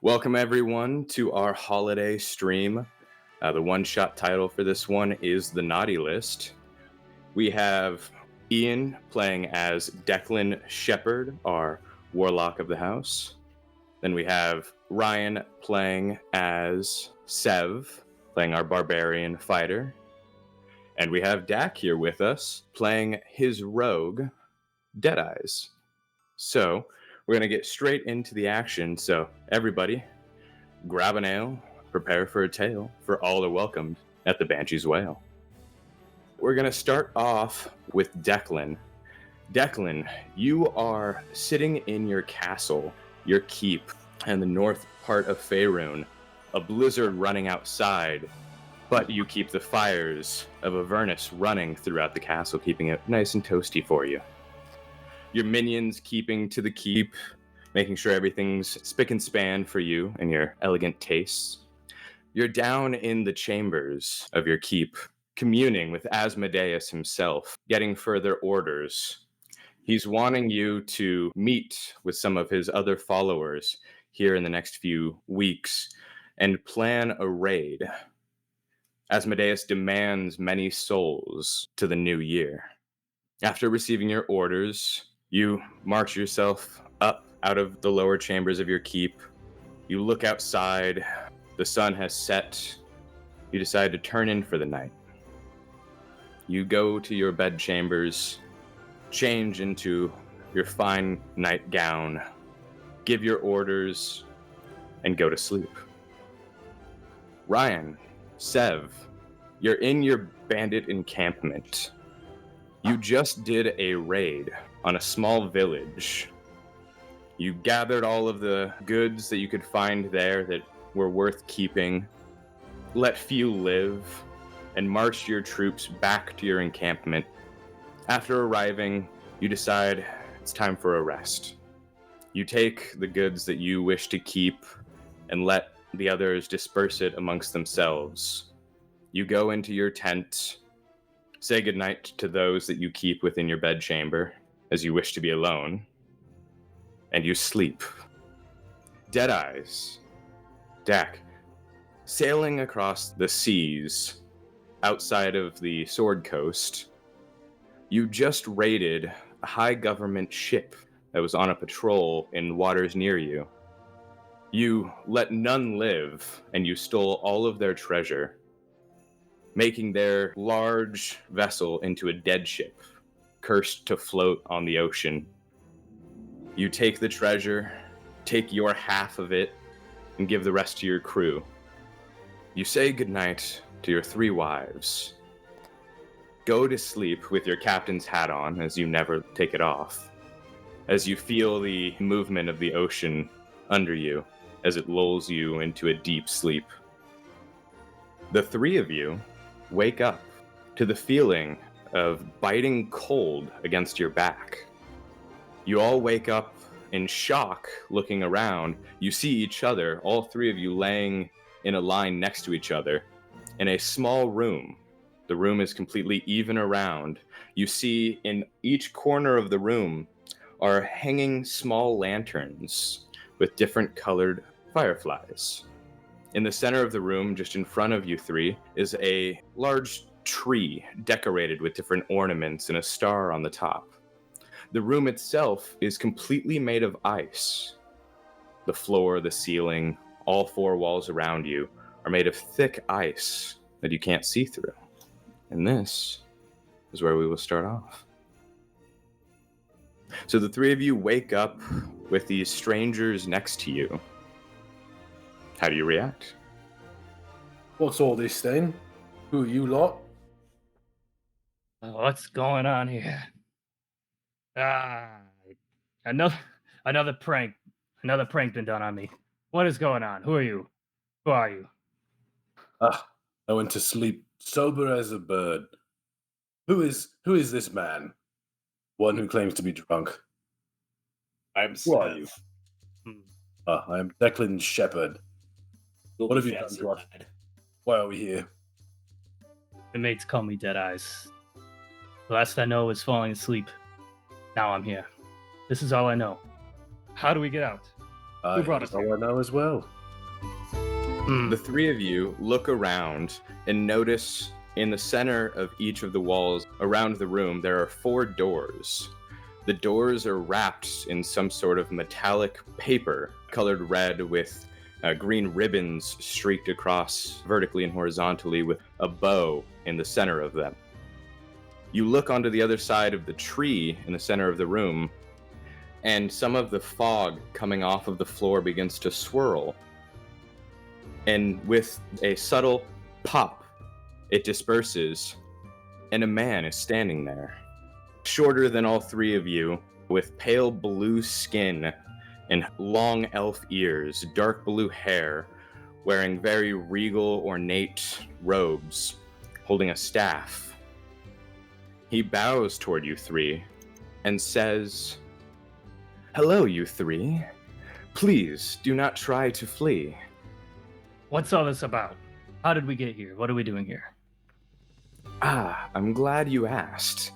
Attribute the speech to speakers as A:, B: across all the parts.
A: Welcome, everyone, to our holiday stream. The one-shot title for this one is The Naughty List. We have Ian playing as Declan Shepherd, our warlock of the house. Then we have Ryan playing as Sev, playing our barbarian fighter. And we have Dak here with us, playing his rogue, Deadeyes. So, we're going to get straight into the action, so everybody, grab an ale, prepare for a tale, for all are welcomed at the Banshee's Wail. We're going to start off with Declan. Declan, you are sitting in your castle, your keep, in the north part of Faerun, a blizzard running outside, but you keep the fires of Avernus running throughout the castle, keeping it nice and toasty for you. Your minions keeping to the keep, making sure everything's spick and span for you and your elegant tastes. You're down in the chambers of your keep, communing with Asmodeus himself, getting further orders. He's wanting you to meet with some of his other followers here in the next few weeks and plan a raid. Asmodeus demands many souls to the new year. After receiving your orders, you march yourself up out of the lower chambers of your keep. You look outside. The sun has set. You decide to turn in for the night. You go to your bed chambers, change into your fine nightgown, give your orders, and go to sleep. Ryan, Sev, you're in your bandit encampment. You just did a raid on a small village. You gathered all of the goods that you could find there that were worth keeping, let few live, and marched your troops back to your encampment. After arriving, you decide it's time for a rest. You take the goods that you wish to keep and let the others disperse it amongst themselves. You go into your tent, say goodnight to those that you keep within your bedchamber, as you wish to be alone, and you sleep. Deadeyes, Dak, sailing across the seas outside of the Sword Coast, you just raided a high government ship that was on a patrol in waters near you. You let none live, and you stole all of their treasure, making their large vessel into a dead ship, cursed to float on the ocean. You take the treasure, take your half of it, and give the rest to your crew. You say goodnight to your 3 wives. Go to sleep with your captain's hat on, as you never take it off, as you feel the movement of the ocean under you, as it lulls you into a deep sleep. The 3 of you wake up to the feeling of biting cold against your back. You all wake up in shock, looking around. You see each other, all 3 of you laying in a line next to each other in a small room. The room is completely even around. You see in each corner of the room are hanging small lanterns with different colored fireflies. In the center of the room, just in front of you 3, is a large tree decorated with different ornaments and a star on the top. The room itself is completely made of ice. The floor, the ceiling, all 4 walls around you are made of thick ice that you can't see through. And this is where we will start off. So the 3 of you wake up with these strangers next to you. How do you react?
B: What's all this then? Who are you lot?
C: What's going on here? Ah, another prank. Another prank been done on me. What is going on? Who are you? Who are you?
B: I went to sleep sober as a bird. Who is this man? One who claims to be drunk.
D: I'm
B: Who are you?
D: Sev.
B: I am Declan Shepherd. What have you done to us? Why are we here?
C: The mates call me Deadeyes. The last I know is falling asleep. Now I'm here. This is all I know. How do we get out? Who brought us
B: That's all
C: here?
B: I know as well.
A: The three of you look around and notice in the center of each of the walls around the room there are 4 doors. The doors are wrapped in some sort of metallic paper colored red with green ribbons streaked across vertically and horizontally with a bow in the center of them. You look onto the other side of the tree in the center of the room, and some of the fog coming off of the floor begins to swirl. And with a subtle pop, it disperses, and a man is standing there. Shorter than all 3 of you, with pale blue skin and long elf ears, dark blue hair, wearing very regal, ornate robes, holding a staff. He bows toward you 3 and says, "Hello, you 3. Please do not try to flee."
C: What's all this about? How did we get here? What are we doing here?
A: Ah, I'm glad you asked.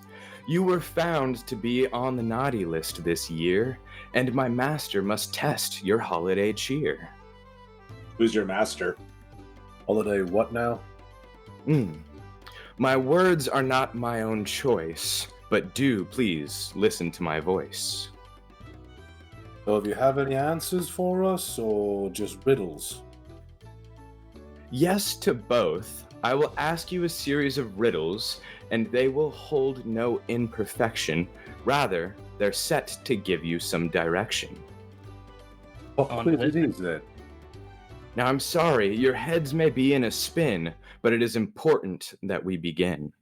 A: You were found to be on the naughty list this year, and my master must test your holiday cheer.
D: Who's your master?
B: Holiday what now?
A: My words are not my own choice, but do please listen to my voice.
B: So, if you have any answers for us, or just riddles?
A: Yes to both. I will ask you a series of riddles, and they will hold no imperfection. Rather, they're set to give you some direction.
B: What
C: On
B: quiz
C: with
B: it
C: it.
B: is then?
A: Now, I'm sorry, your heads may be in a spin, but it is important that we begin.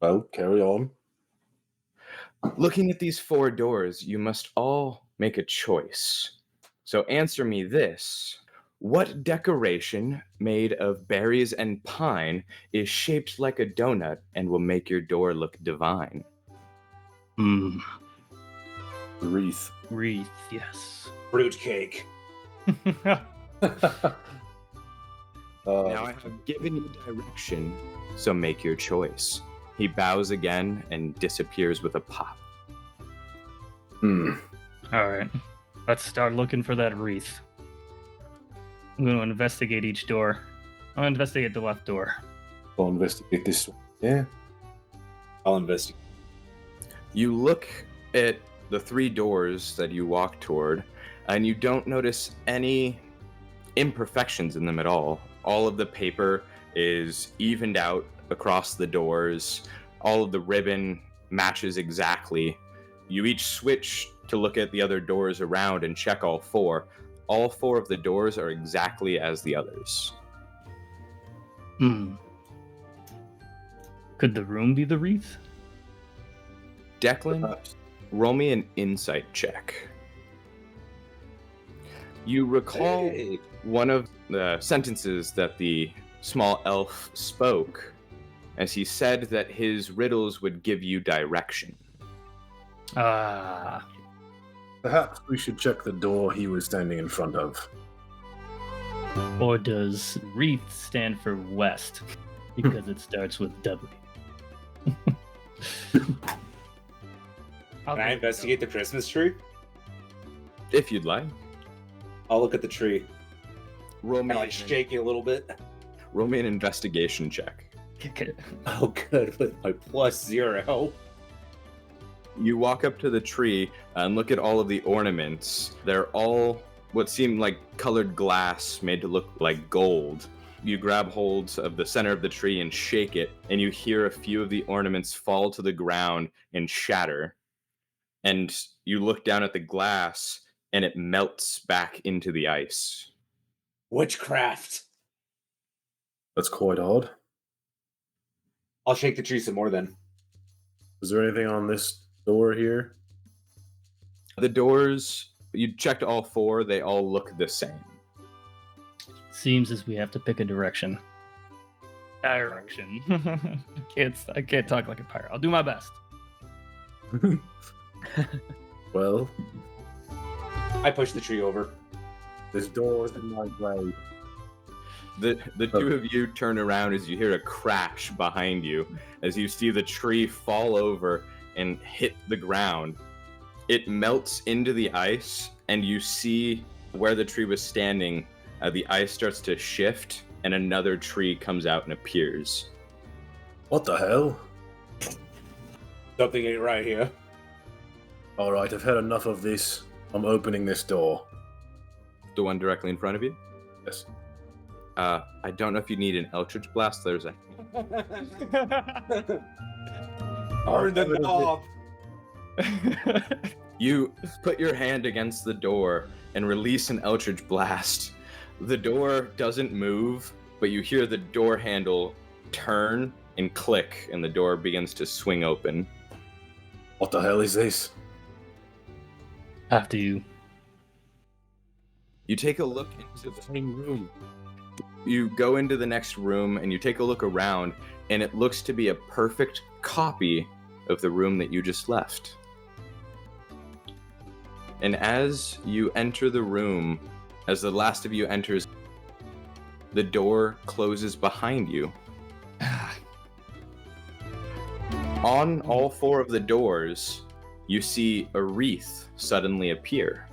B: Well, carry on.
A: Looking at these 4 doors, you must all make a choice. So answer me this. What decoration made of berries and pine is shaped like a donut and will make your door look divine?
C: Hmm.
B: Wreath.
C: Wreath, yes.
D: Fruitcake.
A: Now I have given you direction, so make your choice. He bows again and disappears with a pop.
C: All right. Let's start looking for that wreath. I'm going to investigate each door. I'm going to investigate the left door.
B: I'll investigate this one. Yeah.
D: I'll investigate.
A: You look at the 3 doors that you walk toward, and you don't notice any imperfections in them at all. All of the paper is evened out across the doors. All of the ribbon matches exactly. You each switch to look at the other doors around and check all 4. All 4 of the doors are exactly as the others.
C: Could the room be the wreath?
A: Declan, roll me an insight check. You recall
D: Hey.
A: one of the sentences that the small elf spoke as he said that his riddles would give you direction.
C: Ah.
B: Perhaps we should check the door he was standing in front of.
C: Or does wreath stand for west? Because it starts with W.
D: Can I investigate the Christmas tree?
A: If you'd like.
D: I'll look at the tree.
A: Roll
D: Kind
A: me,
D: of like shake it a little bit.
A: roll me an investigation check.
C: Kick it.
D: Oh, good. With my +0.
A: You walk up to the tree and look at all of the ornaments. They're all what seem like colored glass made to look like gold. You grab hold of the center of the tree and shake it, and you hear a few of the ornaments fall to the ground and shatter. And you look down at the glass, and it melts back into the ice.
D: Witchcraft.
B: That's quite odd.
D: I'll shake the tree some more then.
B: Is there anything on this door here?
A: The doors, you checked all 4, they all look the same.
C: Seems as we have to pick a direction. Direction. I can't talk like a pirate. I'll do my best.
B: Well,
D: I push the tree over.
B: this door is in my way.
A: The 2 of you turn around as you hear a crash behind you, as you see the tree fall over and hit the ground. It melts into the ice, and you see where the tree was standing, the ice starts to shift, and another tree comes out and appears.
B: What the hell?
D: Something ain't right here.
B: All right, I've had enough of this. I'm opening this door.
A: The one directly in front of you?
B: Yes.
A: I don't know if you need an Eldritch Blast. There's a...
D: Burn the knob.
A: You put your hand against the door and release an Eldritch Blast. The door doesn't move, but you hear the door handle turn and click, and the door begins to swing open.
B: What the hell is this?
C: After you.
A: You take a look into the same room. You go into the next room and you take a look around, and it looks to be a perfect copy of the room that you just left. And as you enter the room, as the last of you enters, the door closes behind you. On all four of the doors, you see a wreath suddenly appear.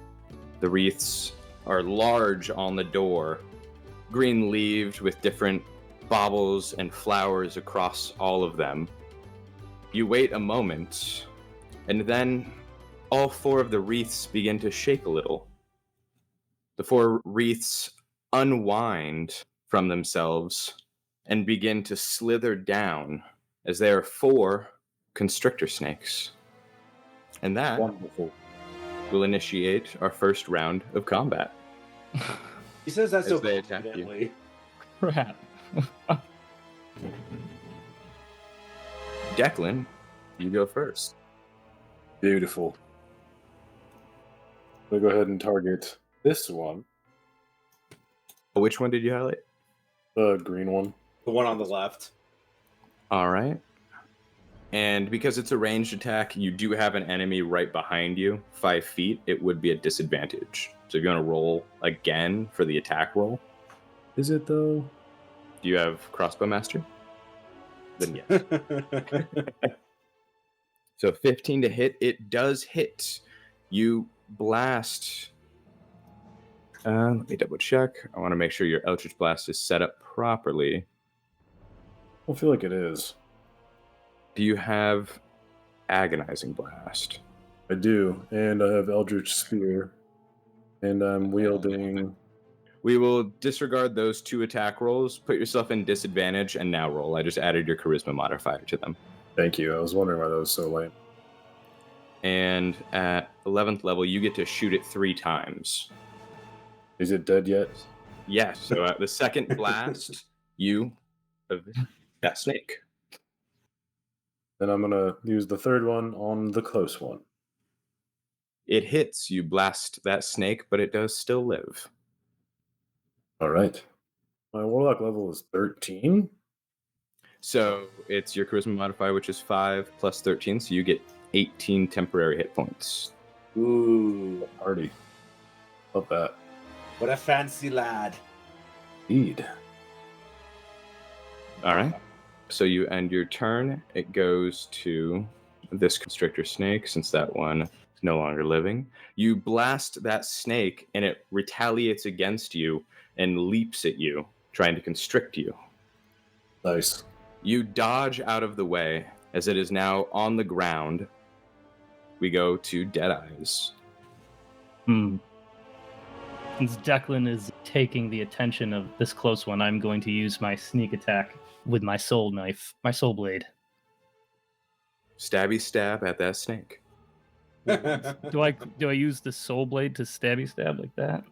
A: The wreaths are large on the door, green-leaved with different baubles and flowers across all of them. You wait a moment, and then all four of the wreaths begin to shake a little. The four wreaths unwind from themselves and begin to slither down as there are four constrictor snakes. And that
B: Wonderful.
A: will initiate our first round of combat.
D: He says that
A: As
D: so
A: they attack you.
D: confidently.
C: Crap.
A: Declan, you go first.
B: Beautiful. We'll go ahead and target this one,
A: Which one did you highlight?
B: the green one.
D: The one on the left.
A: All right. And because it's a ranged attack, you do have an enemy right behind you, 5 feet. It would be a disadvantage. So if you want to roll again for the attack roll,
B: Is it though?
A: do you have Crossbow Master? Then yes. So 15 to hit. It does hit. You blast. Let me double check. I want to make sure your Eldritch Blast is set up properly.
B: I feel like it is.
A: Do you have Agonizing Blast?
B: I do, and I have Eldritch Spear, and I'm wielding.
A: We will disregard those 2 attack rolls, put yourself in disadvantage, and now roll. I just added your charisma modifier to them.
B: Thank you. I was wondering why that was so lame.
A: And at 11th level, you get to shoot it 3 times.
B: Is it dead yet?
A: Yes, so at the second blast, you have that snake.
B: Then I'm gonna use the third one on the close one.
A: It hits, you blast that snake, but it does still live.
B: All right. My warlock level is 13.
A: So it's your charisma modifier, which is 5 plus 13, so you get 18 temporary hit points.
D: Ooh,
B: Party. Love that.
D: what a fancy lad.
B: Indeed.
A: All right. So you end your turn. It goes to this constrictor snake, since that one is no longer living. You blast that snake, and it retaliates against you and leaps at you, trying to constrict you.
B: Nice.
A: You dodge out of the way, as it is now on the ground. We go to Deadeyes.
C: Since Declan is taking the attention of this close one, I'm going to use my sneak attack with my soul knife, my soul blade.
A: Stabby stab at that snake.
C: Do I use the soul blade to stabby stab like that?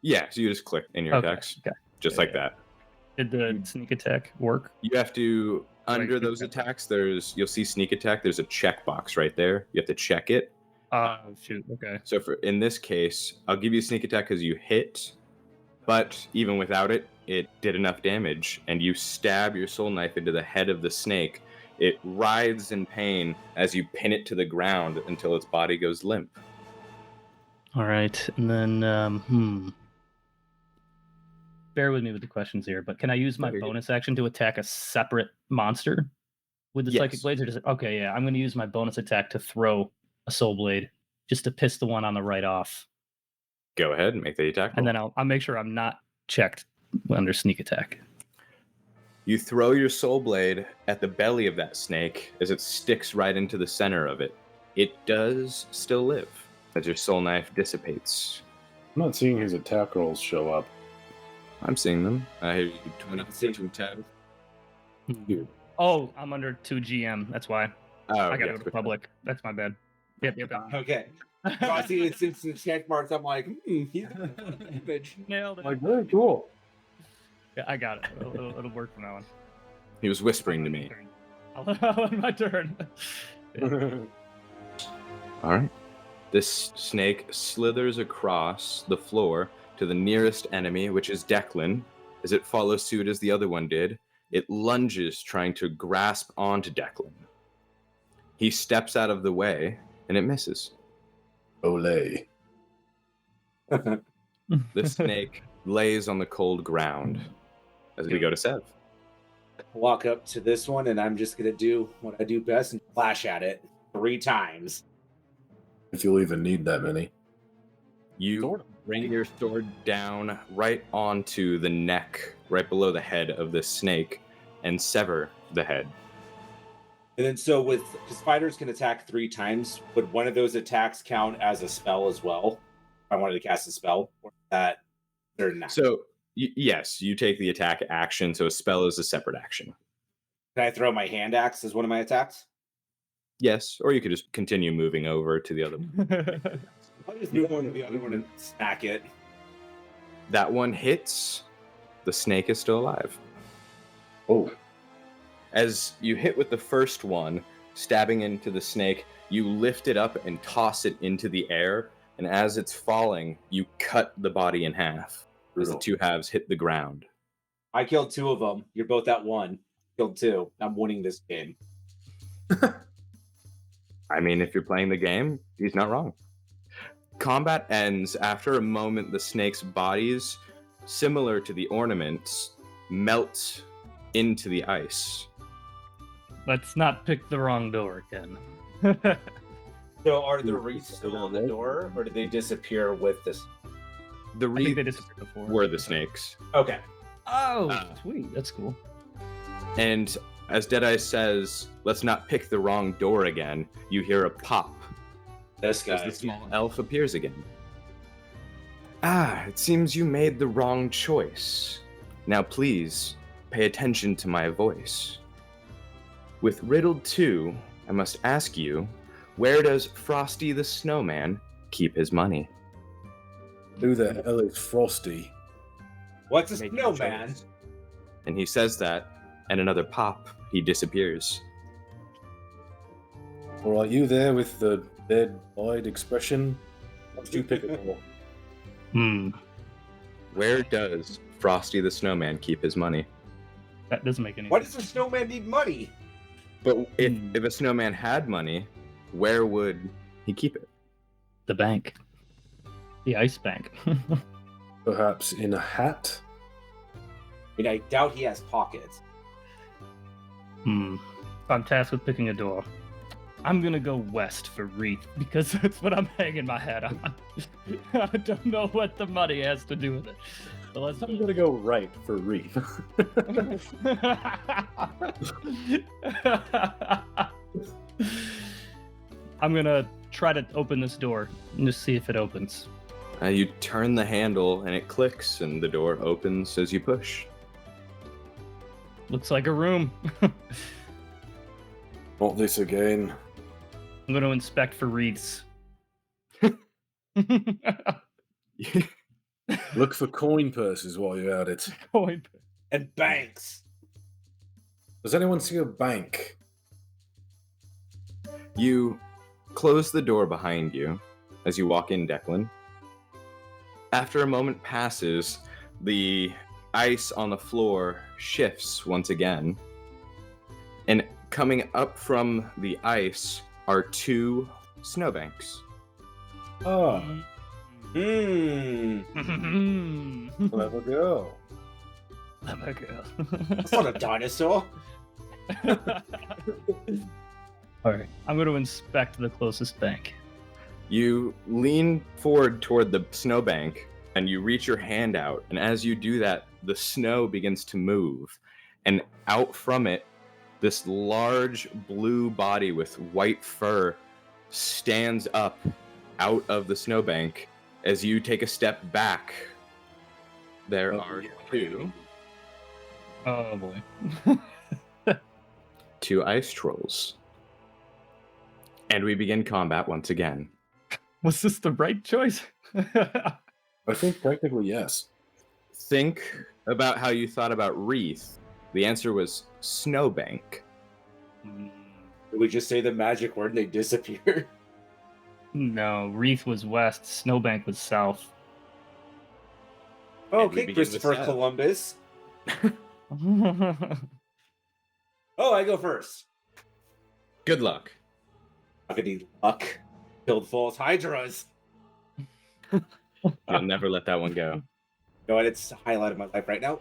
A: Yeah, so you just click in your
C: Okay,
A: attacks,
C: okay.
A: just like that.
C: Did the sneak attack work?
A: You have to, under
C: Right.
A: those attacks, you'll see sneak attack, there's a checkbox right there. You have to check it.
C: Shoot, okay.
A: So in this case, I'll give you sneak attack because you hit, but even without it, it did enough damage, and you stab your soul knife into the head of the snake. It writhes in pain as you pin it to the ground until its body goes limp.
C: All right, and then, bear with me with the questions here, but can I use my
A: Very good.
C: bonus action to attack a separate monster with the psychic
A: Yes.
C: blades? Or okay, yeah, I'm going to use my bonus attack to throw a soul blade just to piss the one on the right off.
A: Go ahead and make the attack roll.
C: And then I'll make sure I'm not checked under sneak attack.
A: You throw your soul blade at the belly of that snake as it sticks right into the center of it. It does still live as your soul knife dissipates.
B: I'm not seeing his attack rolls show up.
A: I'm seeing them. I hear you 20 to 10.
C: Oh, I'm under 2 GM. That's why.
A: Oh,
C: I gotta
A: yes,
C: go to public. That's my bad. Yep.
D: Okay. So I see it's instant check marks. I'm like, he's a bitch.
C: Nailed it.
B: Like, very cool.
C: Yeah, I got it. It'll work from now on.
A: He was whispering to me.
C: I'll end my turn.
A: All right. This snake slithers across the floor to the nearest enemy, which is Declan. As it follows suit as the other one did, it lunges, trying to grasp onto Declan. He steps out of the way, and it misses.
B: Olay.
A: The snake lays on the cold ground as we go to Sev.
D: Walk up to this one, and I'm just gonna do what I do best and flash at it 3 times.
B: If you'll even need that many.
A: You bring your sword down right onto the neck, right below the head of this snake, and sever the head.
D: And then so because fighters can attack 3 times, would one of those attacks count as a spell as well? If I wanted to cast a spell, or that they're not.
A: So, yes, you take the attack action, so a spell is a separate action.
D: Can I throw my hand axe as one of my attacks?
A: Yes, or you could just continue moving over to the other one.
D: I'll just move on to the other one and smack it.
A: That one hits. The snake is still alive.
B: Oh.
A: As you hit with the first one, stabbing into the snake, you lift it up and toss it into the air, and as it's falling, you cut the body in half as the 2 halves hit the ground.
D: I killed 2 of them. You're both at 1. Killed 2. I'm winning this game.
A: I mean, if you're playing the game, he's not wrong. Combat ends after a moment. The snake's bodies, similar to the ornaments, melt into the ice.
C: Let's not pick the wrong door again.
D: So are the wreaths still on the door, or did they disappear with this?
A: The
C: I think they
A: wreaths
C: disappeared before.
A: were the snakes.
D: Okay.
C: Oh, sweet. That's cool.
A: And as Deadeye says, let's not pick the wrong door again, you hear a pop
D: This
A: as
D: guy.
A: the small elf appears again. It seems you made the wrong choice. Now please, pay attention to my voice. With Riddle 2, I must ask you, where does Frosty the Snowman keep his money?
B: Who the hell is Frosty?
D: What's a
A: Make your
D: snowman?
A: choice. And he says that, and another pop, he disappears.
B: Or are you there with the dead-eyed expression? Why don't you pick a door?
A: Where does Frosty the Snowman keep his money?
C: That doesn't make any
D: Why
C: sense.
D: does a snowman need money?
A: But if a snowman had money, where would he keep it?
C: The bank. The ice bank.
B: Perhaps in a hat?
D: I mean, I doubt he has pockets.
C: I'm tasked with picking a door. I'm gonna go west for wreath because that's what I'm hanging my hat on. I don't know what the money has to do with it. So let's
B: I'm gonna go right for Reef.
C: I'm gonna try to open this door and just see if it opens.
A: You turn the handle and it clicks, and the door opens as you push.
C: Looks like a room.
B: Not this again.
C: I'm gonna inspect for wreaths.
B: Look for coin purses while you're at it.
C: Coin.
D: And banks.
B: Does anyone see a bank?
A: You close the door behind you as you walk in, Declan. After a moment passes, the ice on the floor shifts once again. And coming up from the ice are 2 snowbanks.
B: Ah, clever girl.
C: Clever girl.
D: That's not a dinosaur.
C: All right, I'm going to inspect the closest bank.
A: You lean forward toward the snowbank and you reach your hand out. And as you do that, the snow begins to move. And out from it, this large blue body with white fur stands up out of the snowbank. As you take a step back, there are two
C: Oh boy.
A: ice trolls. And we begin combat once again.
C: Was this the right choice?
B: I think technically yes.
A: Think about how you thought about Wreath. The answer was snowbank.
D: Did we just say the magic word and they disappear?
C: No, Wreath was west, Snowbank was south.
A: we
D: Okay,
A: begin with
D: Christopher
A: Seth.
D: Columbus. Oh, I go first.
A: Good luck.
D: Not gonna need luck. Killed false hydras.
A: You'll never let that one go.
D: No, and it's the highlight of my life right now.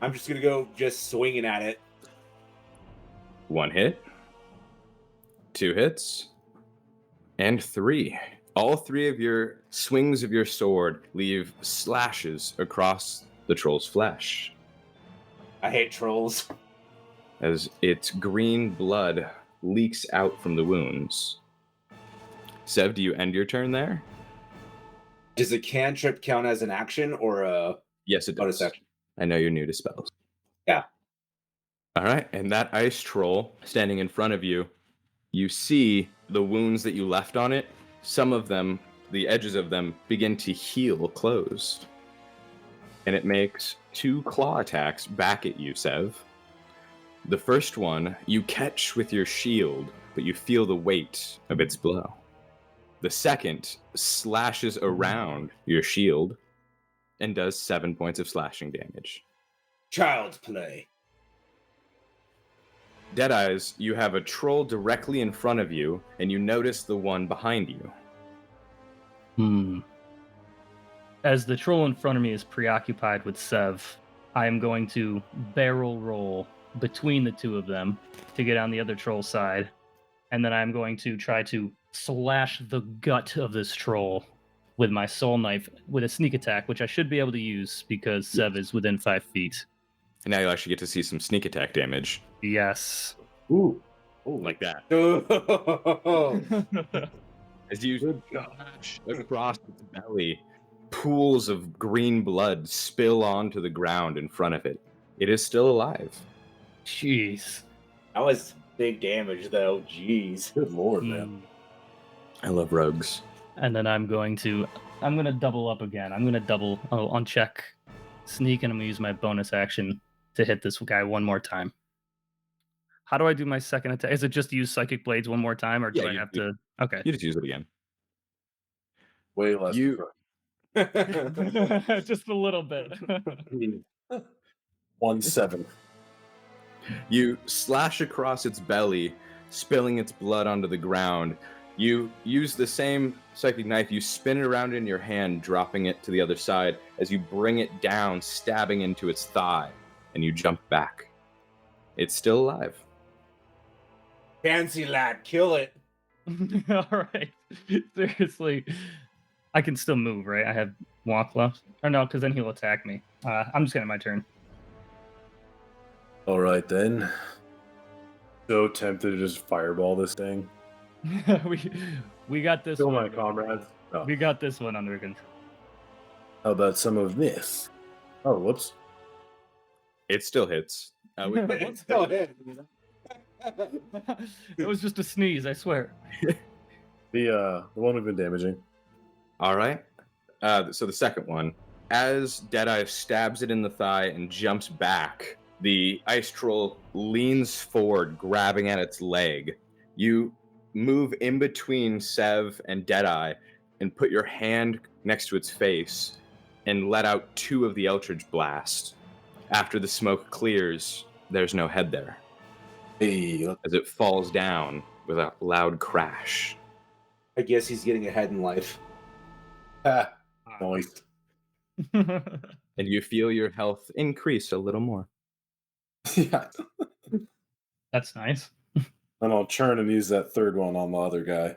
D: I'm just gonna go just swinging at it.
A: 1 hit, 2 hits, and 3. All 3 of your swings of your sword leave slashes across the troll's flesh
D: I hate trolls.
A: as its green blood leaks out from the wounds. Sev, do you end your turn there?
D: Does a cantrip count as an action or a
A: Yes, it
D: bonus
A: does.
D: action?
A: I know you're new to spells.
D: Yeah.
A: All right, and that ice troll standing in front of you, you see the wounds that you left on it. Some of them, the edges of them, begin to heal closed. And it makes 2 claw attacks back at you, Sev. The first one you catch with your shield, but you feel the weight of its blow. The second slashes around your shield and does 7 points of slashing damage.
D: Child's play.
A: Deadeyes, you have a troll directly in front of you, and you notice the one behind you.
C: As the troll in front of me is preoccupied with Sev, I am going to barrel roll between the 2 of them to get on the other troll side, and then I'm going to try to slash the gut of this troll with my soul knife with a sneak attack, which I should be able to use because Sev is within 5 feet.
A: And now you actually get to see some sneak attack damage.
C: Yes.
B: Ooh.
A: Like that.
D: Oh,
A: As you slash across its belly, pools of green blood spill onto the ground in front of it. It is still alive.
C: Jeez.
D: that was big damage though. Jeez.
B: Good lord, man.
A: I love rogues.
C: And then I'm gonna double up again. I'll uncheck sneak, and I'm gonna use my bonus action to hit this guy one more time. How do I do my second attack? Is it just use Psychic Blades one more time, or do
A: Yeah,
C: I
A: you-
C: have to? Okay.
A: You just use it again.
B: Way less.
A: You-
C: Just a little bit.
B: 1-7.
A: You slash across its belly, spilling its blood onto the ground. You use the same psychic knife, you spin it around in your hand, dropping it to the other side as you bring it down, stabbing into its thigh, and you jump back. It's still alive.
D: Fancy lad, kill it.
C: All right. Seriously. I can still move, right? I have walk left. Or no, because then he'll attack me. I'm just getting my turn.
B: All right then. So tempted to just fireball this thing.
C: we got this
B: Kill
C: one.
B: my comrades. Oh,
C: We got this one under control.
B: how about some of this? Oh, whoops.
A: It still hits.
D: It's still hit.
C: It was just a sneeze, I swear.
B: The one we've been damaging.
A: All right. So the second one, as Deadeye stabs it in the thigh and jumps back, the ice troll leans forward, grabbing at its leg. You move in between Sev and Deadeye and put your hand next to its face and let out 2 of the Eldritch Blast. After the smoke clears, there's no head there,
B: Hey, look.
A: as it falls down with a loud crash.
D: I guess he's getting ahead in life.
B: Ah, nice.
A: And you feel your health increase a little more.
B: Yeah.
C: That's nice.
B: And I'll churn and use that third one on the other guy.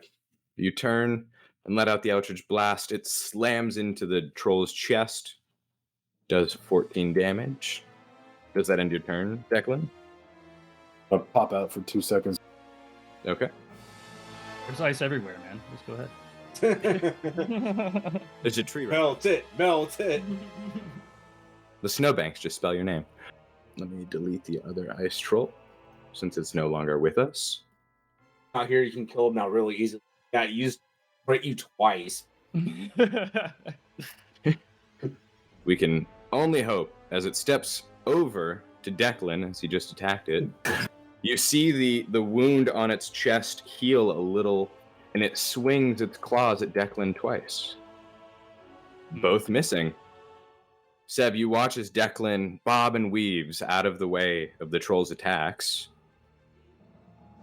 A: You turn and let out the Eldritch Blast. It slams into the troll's chest, does 14 damage. Does that end your turn, Declan?
B: I'll pop out for 2 seconds.
A: Okay.
C: There's ice everywhere, man. Just go ahead.
A: There's a tree right.
D: Melt it, melt it.
A: The snowbanks just spell your name. Let me delete the other ice troll since it's no longer with us.
D: Out here, you can kill him now really easily. Got used to hit you twice.
A: We can only hope as it steps over to Declan as he just attacked it. You see the wound on its chest heal a little, and it swings its claws at Declan twice. Both missing. Seb, you watch as Declan bob and weaves out of the way of the troll's attacks.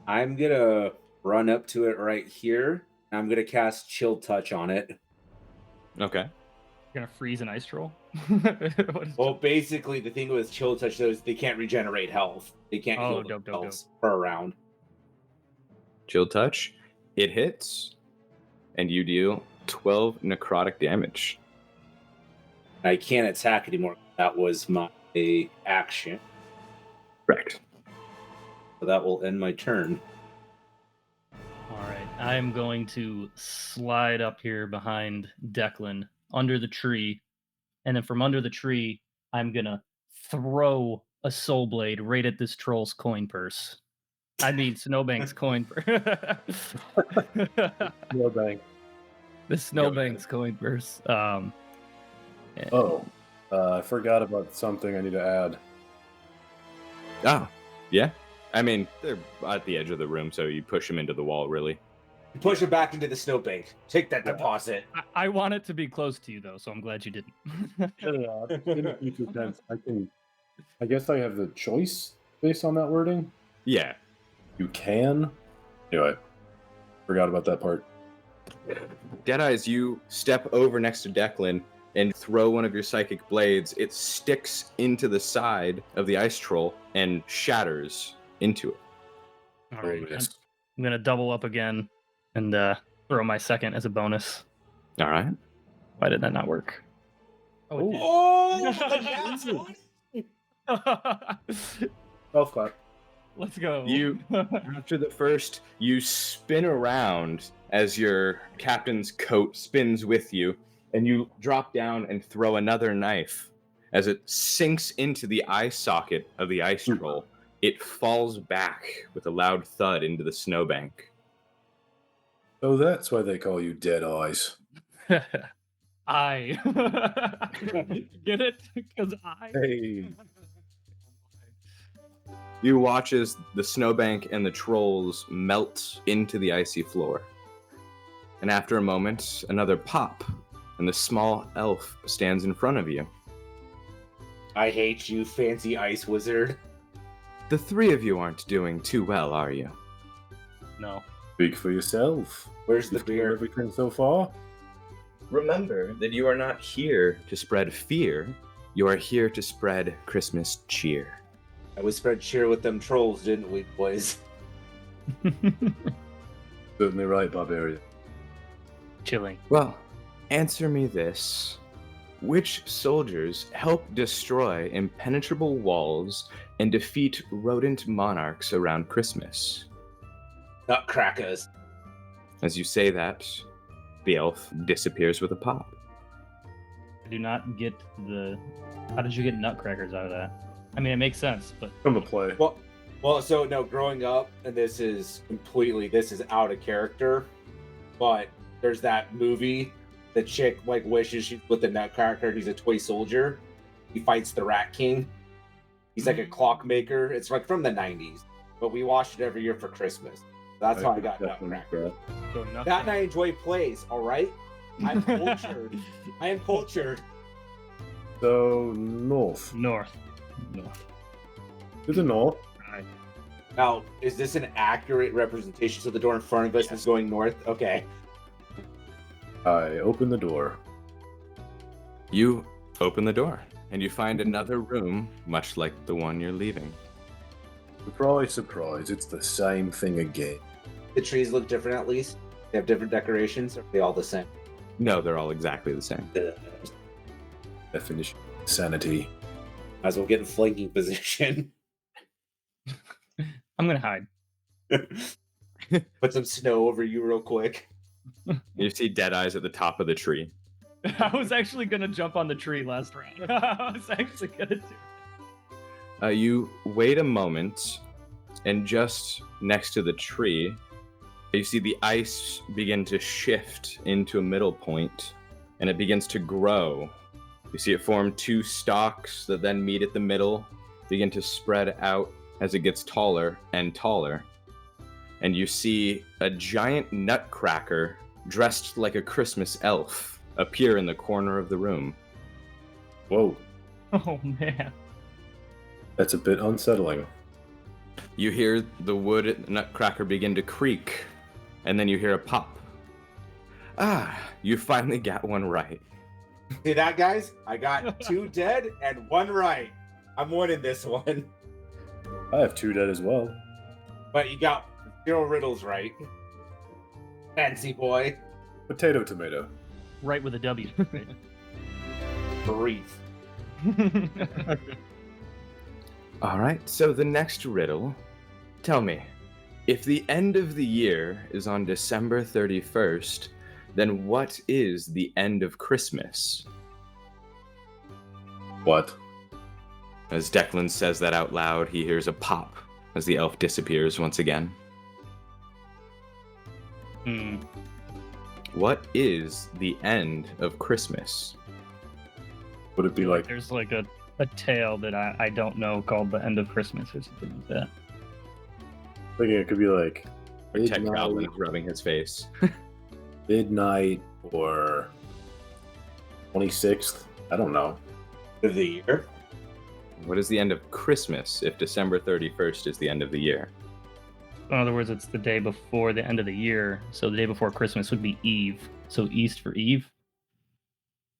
D: I'm gonna run up to it right here. I'm gonna cast Chill Touch on it.
A: Okay.
C: You're gonna freeze an ice troll?
D: Well, basically, the thing with Chill Touch though is they can't regenerate health. They can't heal themselves per round.
A: Chill Touch. It hits, and you deal 12 necrotic damage.
D: I can't attack anymore. That was my action.
A: Correct.
D: So that will end my turn.
C: All right, I'm going to slide up here behind Declan under the tree, and then from under the tree, I'm gonna throw a soul blade right at this troll's coin purse. I mean, Snowbank's coin purse.
B: Snowbank.
C: The Snowbank's coin purse.
B: Oh, I forgot about something I need to add.
A: Oh, yeah. I mean, they're at the edge of the room, so you push them into the wall, really.
D: You push it back into the snowbank. Take that deposit.
C: I want it to be close to you, though, so I'm glad you didn't.
B: I guess I have the choice based on that wording.
A: Yeah.
B: You can. Anyway, forgot about that part.
A: Deadeyes, you step over next to Declan and throw one of your psychic blades. It sticks into the side of the ice troll and shatters into it.
C: All right, I'm gonna double up again and throw my second as a bonus.
A: All right.
C: Why did that not work?
B: Golf clap.
C: Let's go.
A: You, after the first, you spin around as your captain's coat spins with you, and you drop down and throw another knife. As it sinks into the eye socket of the ice troll, it falls back with a loud thud into the snowbank.
B: Oh, that's why they call you Dead Eyes.
C: I get it? Because I.
B: Hey.
A: You watch as the snowbank and the trolls melt into the icy floor. And after a moment, another pop, and the small elf stands in front of you.
D: I hate you, fancy ice wizard.
A: The three of you aren't doing too well, are you?
C: No.
B: Speak for yourself.
D: Where's the
B: You've done
D: beer?
B: everything so far?
A: Remember that you are not here to spread fear. You are here to spread Christmas cheer.
D: We spread cheer with them trolls, didn't we, boys?
B: Certainly right, Barbarian.
C: Chilling.
A: Well, answer me this. Which soldiers help destroy impenetrable walls and defeat rodent monarchs around Christmas?
D: Nutcrackers.
A: As you say that, the elf disappears with a pop.
C: I do not get the. How did you get nutcrackers out of that? I mean, it makes sense, but
B: From the play.
D: Well, so no, growing up, and this is out of character, but there's that movie, the chick like wishes she with the Nutcracker, he's a toy soldier. He fights the Rat King. He's like a clockmaker. It's like from the 90s, but we watched it every year for Christmas. That's how I got Nutcracker.
C: so
D: That and I enjoy plays, all right? I'm cultured. I am cultured.
B: So, north.
C: North.
B: To the north.
C: Right.
D: Now, is this an accurate representation? So the door in front of us is going north? Okay.
B: I open the door.
A: You open the door, and you find another room, much like the one you're leaving.
B: Surprise, surprise, it's the same thing again.
D: The trees look different at least. They have different decorations, or are they all the same?
A: No, they're all exactly the same.
B: Definition. Sanity.
D: Might as well get in flanking position.
C: I'm gonna hide.
D: Put some snow over you real quick.
A: You see Deadeyes at the top of the tree.
C: I was actually gonna jump on the tree last round. I was actually gonna do it.
A: You wait a moment, and just next to the tree, you see the ice begin to shift into a middle point, and it begins to grow. You see it form two stalks that then meet at the middle, begin to spread out as it gets taller and taller. And you see a giant nutcracker dressed like a Christmas elf appear in the corner of the room.
B: Whoa,
C: Oh man.
B: that's a bit unsettling.
A: You hear the wood nutcracker begin to creak, and then you hear a pop. Ah, you finally got one right.
D: See that, guys? I got 2 dead and 1 right. I'm winning this one.
B: I have 2 dead as well.
D: But you got 0 riddles right. Fancy boy.
B: Potato, tomato.
C: Right with a W.
D: Breathe.
A: All right, so the next riddle. Tell me, if the end of the year is on December 31st, then what is the end of Christmas?
B: What?
A: As Declan says that out loud, he hears a pop as the elf disappears once again. What is the end of Christmas?
B: Would it be like
C: There's like a tale that I don't know called The End of Christmas or something like that.
B: thinking it could be like
A: Or Tech
B: midnight,
A: Goblin is rubbing his face.
B: midnight or 26th? I don't know.
D: Of the year.
A: What is the end of Christmas if December 31st is the end of the year?
C: In other words, it's the day before the end of the year, so the day before Christmas would be Eve. So East for Eve.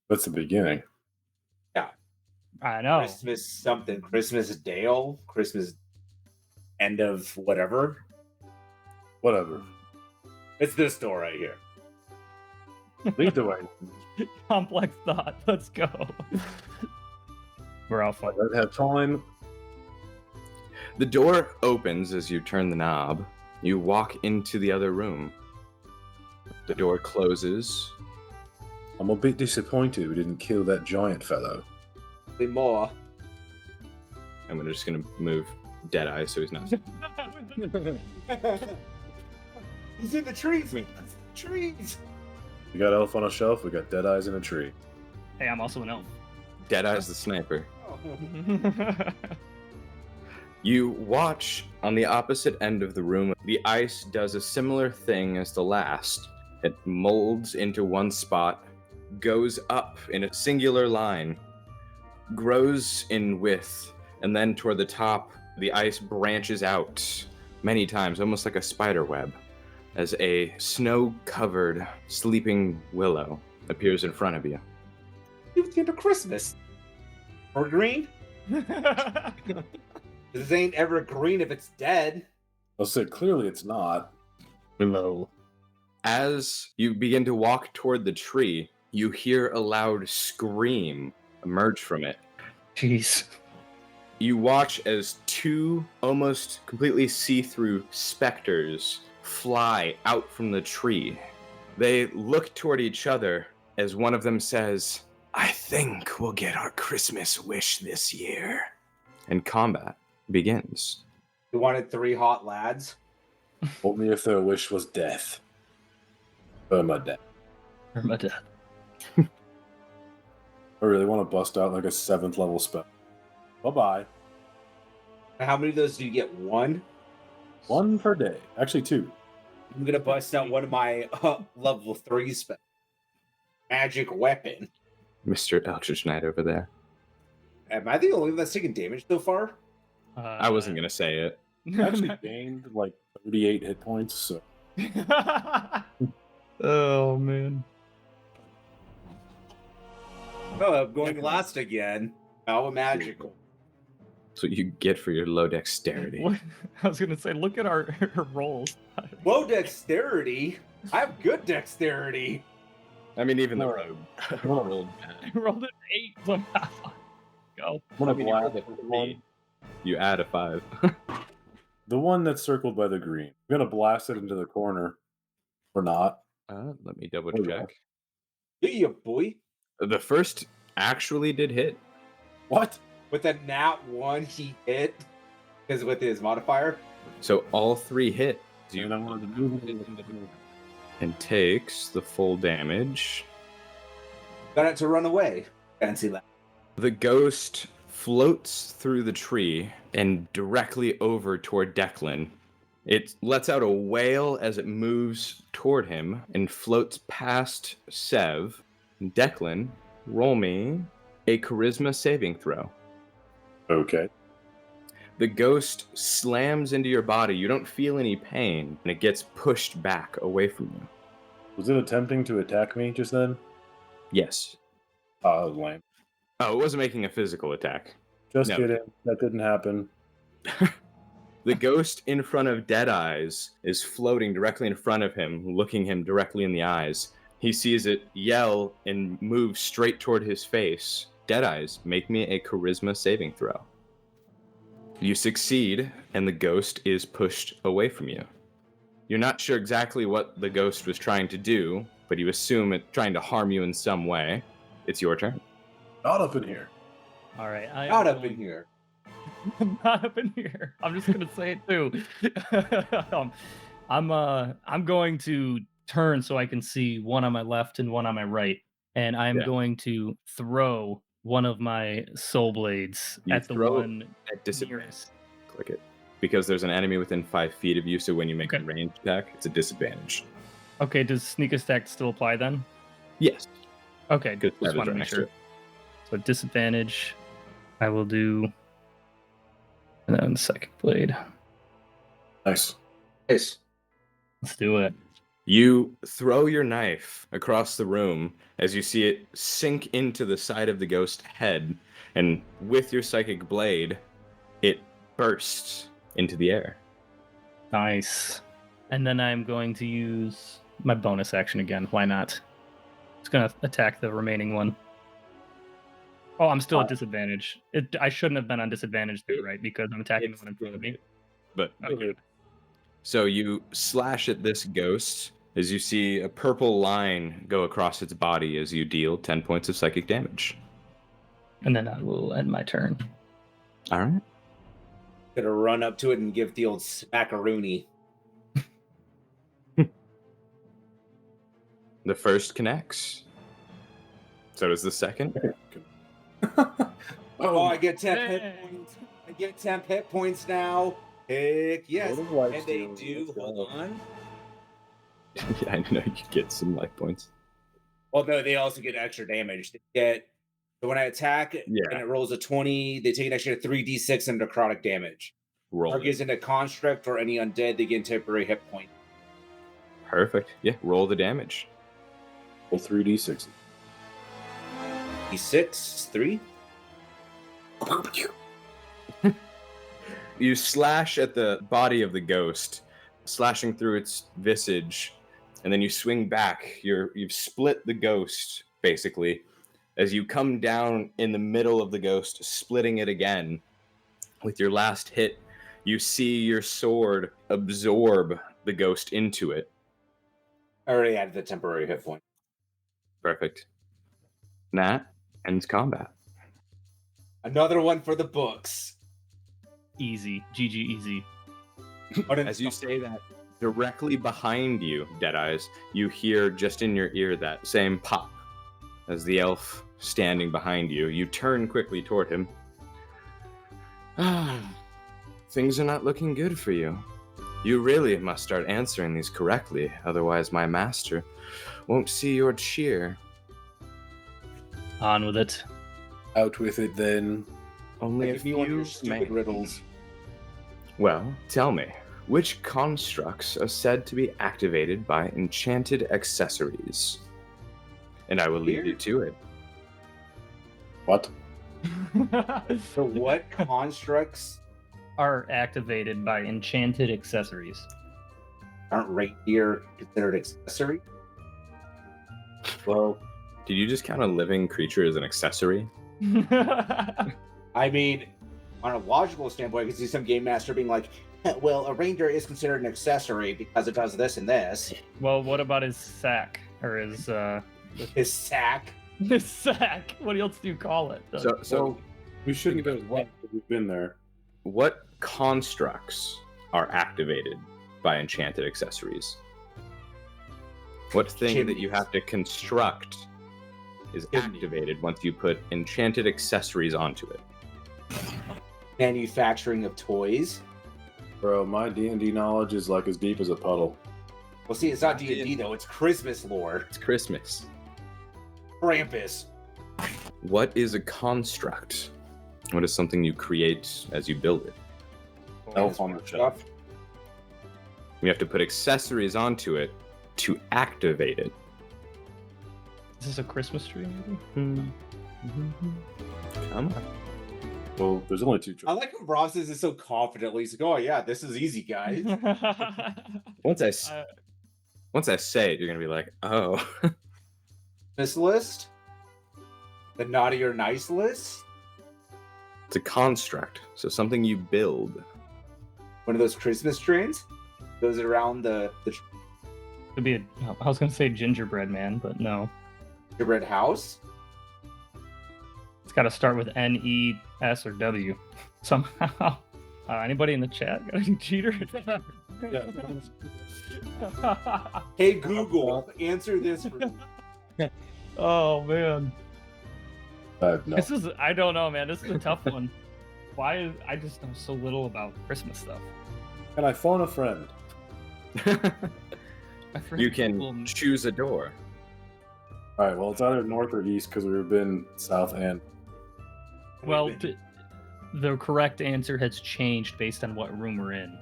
B: That's the beginning.
C: I know.
D: Christmas something. Christmas Dale. Christmas end of whatever.
B: Whatever.
D: It's this door right here.
B: Lead the way.
C: Complex thought. Let's go. We're all
B: I
C: fine.
B: don't have time.
A: The door opens as you turn the knob. You walk into the other room. The door closes.
B: I'm a bit disappointed we didn't kill that giant fellow.
D: More.
A: I'm just gonna move Deadeye so he's not.
D: He's in the trees, man. Trees.
B: We got elf on a shelf, we got dead eyes in a tree.
C: Hey, I'm also an elf.
A: Deadeye's the sniper.
D: Oh.
A: You watch on the opposite end of the room. The ice does a similar thing as the last. It molds into one spot, goes up in a singular line, grows in width, and then toward the top, the ice branches out many times, almost like a spider web, as a snow-covered sleeping willow appears in front of you.
D: It's the end of Christmas. Or green? This ain't ever green if it's dead.
B: I'll say clearly it's not.
C: Hello.
A: As you begin to walk toward the tree, you hear a loud scream emerge from it.
C: Jeez.
A: You watch as 2 almost completely see-through specters fly out from the tree. They look toward each other as one of them says, "I think we'll get our Christmas wish this year." And combat begins.
D: You wanted 3 hot lads?
B: Only if their wish was death. Permadeath.
C: Permadeath.
B: I really want to bust out like a 7th level spell. Bye-bye.
D: How many of those do you get? 1?
B: 1 per day. Actually 2.
D: I'm gonna bust out one of my level 3 spells. Magic weapon.
A: Mr. Eldritch Knight over there.
D: Am I the only one that's taken damage so far?
A: I wasn't going to say it.
B: I actually gained like 38 hit points, so
C: Oh, man.
D: Oh, I'm going last again. How magical.
A: That's what you get for your low dexterity.
C: What? I was going to say, look at our rolls.
D: Low dexterity. I have good dexterity.
A: I mean, even the
B: No.
A: rogue
B: No.
A: rolled bad.
C: I rolled an 8 somehow. Go.
B: I'm gonna
A: I mean, you rolled
B: blast
A: a
B: the
A: 3.
B: one,
A: You add a 5.
B: the one that's circled by the green. I'm gonna blast it into the corner, or not.
A: Let me double
B: There we go.
A: check.
D: Yeah, boy.
A: The first actually did hit.
B: What?
D: With a nat 1, he hit because with his modifier.
A: So all 3 hit.
B: And I wanted to move it
A: And takes the full damage.
D: Got it to run away. Fancy that.
A: The ghost floats through the tree and directly over toward Declan. It lets out a wail as it moves toward him and floats past Sev. Declan, roll me a charisma saving throw.
B: Okay.
A: The ghost slams into your body. You don't feel any pain, and it gets pushed back away from you.
B: Was it attempting to attack me just then?
A: Yes.
B: That was lame.
A: Oh, it wasn't making a physical attack.
B: Just
A: No.
B: kidding. That didn't happen.
A: The ghost in front of Deadeyes is floating directly in front of him, looking him directly in the eyes. He sees it yell and move straight toward his face. Deadeyes, make me a charisma saving throw. You succeed, and the ghost is pushed away from you. You're not sure exactly what the ghost was trying to do, but you assume it's trying to harm you in some way. It's your turn.
B: Not up in here.
C: All right.
D: Not up in here.
C: Not up in here. I'm just gonna say it too. I'm going to turn so I can see one on my left and one on my right, and I'm
A: Yeah.
C: going to throw one of my soul blades
A: You
C: at the
A: throw
C: one
A: At disadvantage.
C: nearest.
A: Click it. Because there's an enemy within 5 feet of you, so when you make
C: Okay.
A: a ranged attack, it's a disadvantage.
C: Okay, does sneak attack still apply then?
A: Yes.
C: Okay,
A: Because
C: just want to make sure. So disadvantage, I will do, and then the second blade.
B: Nice.
D: Nice.
C: Let's do it.
A: You throw your knife across the room as you see it sink into the side of the ghost head, and with your psychic blade, it bursts into the air.
C: Nice. And then I'm going to use my bonus action again. Why not? It's going to attack the remaining one. Oh, I'm still at disadvantage. I shouldn't have been on disadvantage too, right? Because I'm attacking the
A: It's
C: one in front of me.
A: But
C: Okay.
A: so you slash at this ghost as you see a purple line go across its body as you deal 10 points of psychic damage.
C: And then I will end my turn.
A: All right.
D: Gonna run up to it and give the old smackaroony.
A: The first connects. So does the second.
D: Oh, I get 10 hit
C: Hey.
D: points. I get 10 hit points now. Heck yes.
B: What a life
D: And they
B: steal.
D: do,
B: Let's
D: hold
B: go.
D: on.
A: Yeah, I know you get some life points.
D: Well, no, they also get extra damage. They get, so when I attack
A: Yeah.
D: and it rolls a 20, they take an extra 3d6 and necrotic damage.
A: Roll it.
D: Targets in a construct or any undead, they get temporary hit point.
A: Perfect. Yeah, roll the damage.
B: Roll 3d6.
D: D6, 3.
A: You slash at the body of the ghost, slashing through its visage, and then you swing back. You've split the ghost, basically. As you come down in the middle of the ghost, splitting it again. With your last hit, you see your sword absorb the ghost into it.
D: I already added the temporary hit point.
A: Perfect. Nat ends combat.
D: Another one for the books.
C: Easy. GG easy.
A: As you say that, directly behind you, Deadeyes, you hear just in your ear that same pop as the elf standing behind you. You turn quickly toward him. Things are not looking good for you. You really must start answering these correctly, otherwise my master won't see your cheer.
C: On with it.
B: Out with it then.
A: Only a
D: Like if you want your
A: few
D: stupid
A: may-
D: riddles.
A: Well, tell me, which constructs are said to be activated by enchanted accessories? And I will leave you to it.
B: What?
D: So what constructs?
C: Are activated by enchanted accessories.
D: Aren't reindeer considered accessory?
B: Well,
A: Did you just count a living creature as an accessory?
D: I mean, on a logical standpoint, I can see some game master being like, well, a reindeer is considered an accessory because it does this and this.
C: Well, what about his sack or his
D: His sack.
C: his sack? What else do you call it?
A: So
B: we shouldn't have left if we've been there.
A: what constructs are activated by enchanted accessories? What thing that you have to construct is activated once you put enchanted accessories onto it?
D: Manufacturing of toys.
B: Bro, my D&D knowledge is like as deep as a puddle.
D: Well, see, it's not D&D though. It's Christmas lore.
A: It's Christmas.
D: Krampus.
A: What is a construct? What is something you create as you build it?
B: Elf on the shelf.
A: You have to put accessories onto it to activate it.
C: Is this a Christmas tree?
A: Come on.
B: Well, there's only two
D: I
B: choices.
D: like how Rob says it so confidently. He's like, oh yeah, this is easy, guys.
A: Once I say it, you're gonna be like, oh.
D: This list? The naughty or nice list?
A: It's a construct, so something you build.
D: One of those Christmas trains? Goes around the
C: Could be I was gonna say gingerbread man, but no.
D: gingerbread house?
C: It's got to start with N, E, S, or W somehow. Anybody in the chat got any cheater?
D: Hey Google, answer this for me.
C: Oh man,
B: No.
C: this is I don't know, man. This is a tough one. Why is I just know so little about Christmas stuff?
B: Can I phone a friend?
A: You can choose a door.
B: All right, well, it's either north or east because we've been south and...
C: Well, the correct answer has changed based on what room we're in.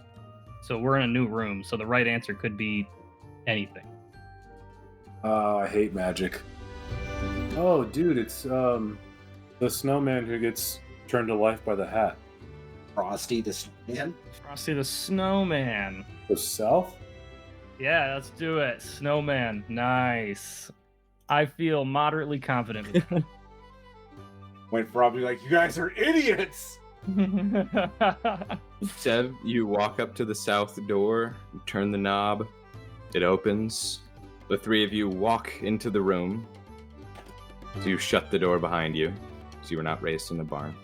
C: So we're in a new room, so the right answer could be anything.
B: I hate magic. Oh, dude, it's the snowman who gets turned to life by the hat.
D: Frosty the Snowman.
C: Frosty the Snowman.
B: The south?
C: Yeah, let's do it. Snowman. Nice. I feel moderately confident with that.
D: Went for Rob, like, you guys are idiots!
A: Sev, you walk up to the south door, you turn the knob, it opens. The three of you walk into the room. So you shut the door behind you, so you were not raised in the barn.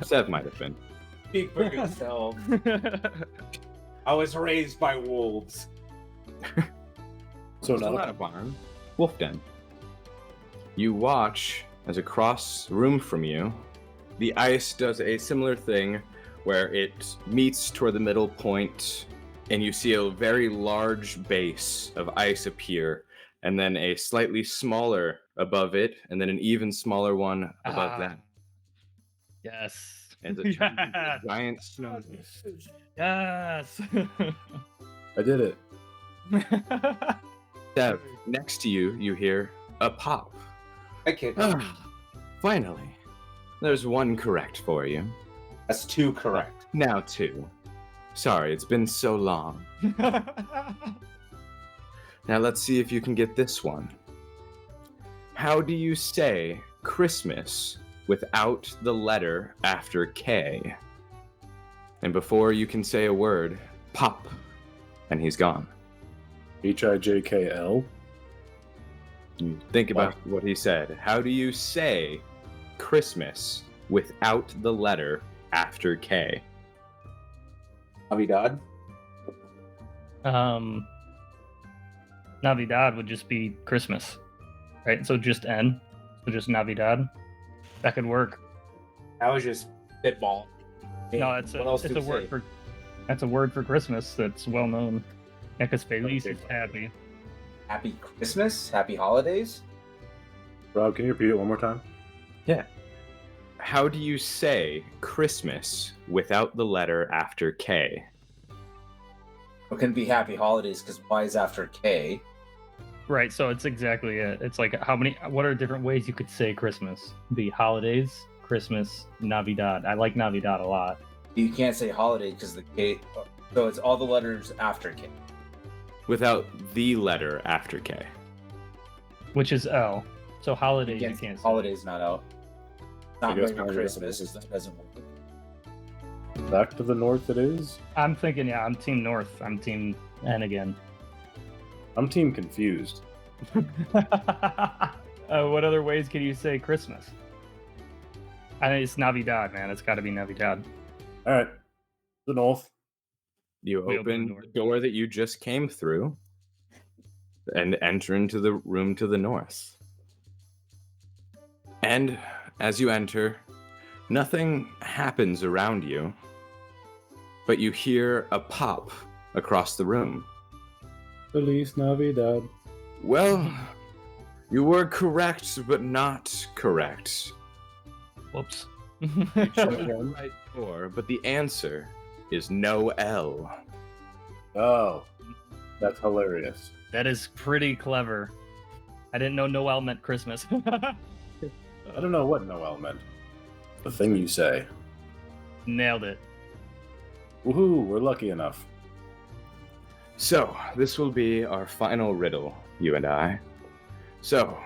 A: Sev might have been.
D: Speak for yourself. I was raised by wolves.
B: So
A: It's not a barn. Wolf den. You watch as across the room from you, the ice does a similar thing where it meets toward the middle point, and you see a very large base of ice appear, and then a slightly smaller above it, and then an even smaller one above that.
C: Yes.
A: And it's a giant snow.
C: Yes.
B: I did it.
A: Sev, next to you, you hear a pop.
D: I can't.
A: Finally. There's one correct for you.
D: That's two correct.
A: Now two. Sorry, it's been so long. Now let's see if you can get this one. How do you say Christmas without the letter after K? And before you can say a word, pop, and he's gone.
B: Hijkl.
A: You think about what he said. How do you say Christmas without the letter after K?
D: Navidad.
C: Navidad would just be Christmas, right? So just N, so just Navidad. That could work.
D: That was just spitball.
C: No, it's
D: What else
C: a
D: do we
C: word
D: say?
C: for that's a word for Christmas that's well known. Yeah, because Feliz is happy.
D: Happy Christmas. Happy holidays.
B: Rob, can you repeat it one more time?
A: Yeah. How do you say Christmas without the letter after K?
E: It can be happy holidays because Y is after K.
C: Right, so it's exactly it. It's like what are different ways you could say Christmas? Be holidays, Christmas, Navidad. I like Navidad a lot.
E: You can't say holiday because the K So it's all the letters after K.
A: Without the letter after K.
C: Which is L. So holidays you
E: Again,
C: can't say.
E: holidays not out. Not
B: guess
E: Merry
B: holidays
E: Christmas.
B: is-
E: That doesn't work.
B: Back to the north it is.
C: I'm thinking, yeah, I'm Team North. I'm Team N again.
B: I'm team confused.
C: What other ways can you say Christmas? I think it's Navidad, man. It's got to be Navidad.
B: All right. The north.
A: You
C: We open the
A: open
C: door.
A: the door that you just came through and enter into the room to the north. And as you enter, nothing happens around you, but you hear a pop across the room.
B: Feliz Navidad.
A: Well, you were correct, but not correct.
C: Whoops.
A: Chose the right door, but the answer is no L.
B: Oh, that's hilarious.
C: That is pretty clever. I didn't know Noel meant Christmas.
B: I don't know what Noel meant. The thing you say.
C: Nailed it.
B: Woohoo, we're lucky enough.
A: So, this will be our final riddle, you and I. So,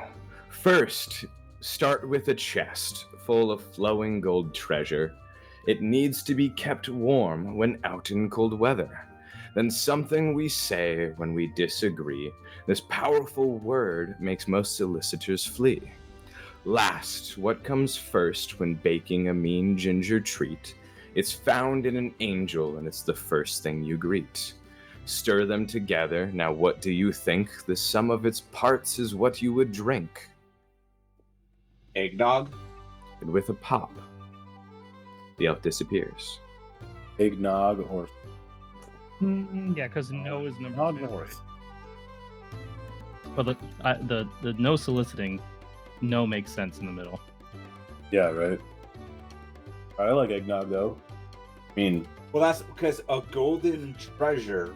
A: first, start with a chest full of flowing gold treasure. It needs to be kept warm when out in cold weather. Then something we say when we disagree. This powerful word makes most solicitors flee. Last, what comes first when baking a mean ginger treat? It's found in an angel, and it's the first thing you greet. Stir them together. Now what do you think? The sum of its parts is what you would drink.
D: Eggnog.
A: And with a pop, the elf disappears.
B: Eggnog or
C: Yeah, because no is number
B: Nog
C: 2.
B: North.
C: But the no soliciting, no makes sense in the middle.
B: Yeah, right. I like eggnog though. I mean,
D: Well, that's because a golden treasure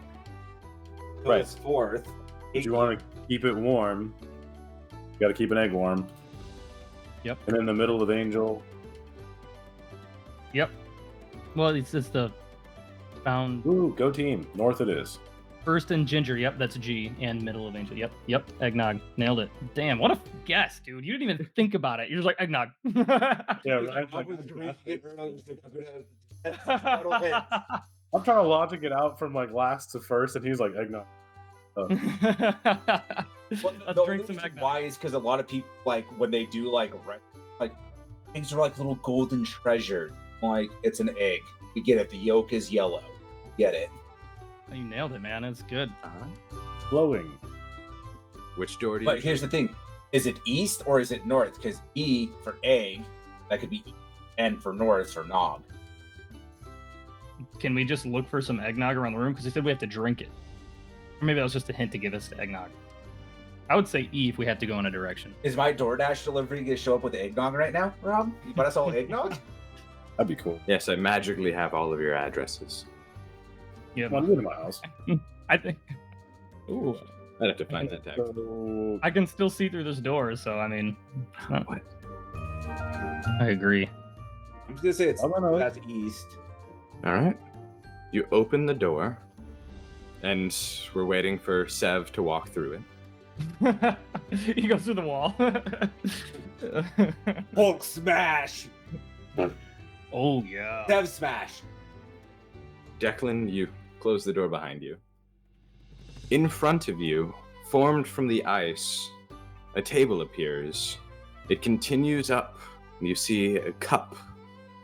D: goes
B: Right.
D: forth.
B: if you want to keep it warm, you got to keep an egg warm.
C: Yep.
B: And in the middle of angel.
C: Yep. Well, it's the found
B: Ooh, go team. North it is.
C: first in ginger. Yep, that's G, and middle of angel. Yep. Eggnog. Nailed it. Damn, what a guess, dude. You didn't even think about it. You're just like eggnog.
B: Yeah, right.
D: I was drinking it earlier, so I'm gonna settle it.
B: I'm trying to logic it out from like last to first, and he's like eggnog.
D: Well,
C: Let's
D: the
C: drink
D: only
C: some
D: reason
C: eggnog.
D: why is because a lot of people like when they do like things are like little golden treasure. Like it's an egg. We get it. The yolk is yellow. Get it?
C: Oh, you nailed it, man. It's good.
B: Flowing.
A: Which door do you
E: But here's the thing: is it east or is it north? Because E for egg, that could be, N for north for nog.
C: Can we just look for some eggnog around the room? Because they said we have to drink it. Or maybe that was just a hint to give us the eggnog. I would say E if we had to go in a direction.
E: Is my DoorDash delivery gonna show up with eggnog right now, Rob? You bought us all eggnog?
B: That'd be cool.
A: Yes, I magically have all of your addresses.
C: Yeah,
B: Come on, get in my house.
C: I think
A: Ooh. I'd have to find that tag.
B: So,
C: I can still see through this door. So I mean,
A: What?
C: I agree.
D: I'm just gonna say it's
B: I don't know.
D: that's east.
A: All right. You open the door, and we're waiting for Sev to walk through it.
C: He goes through the wall.
D: Hulk smash.
C: Oh yeah.
D: Dev smash.
A: Declan, you close the door behind you. In front of you, formed from the ice, a table appears. It continues up, and you see a cup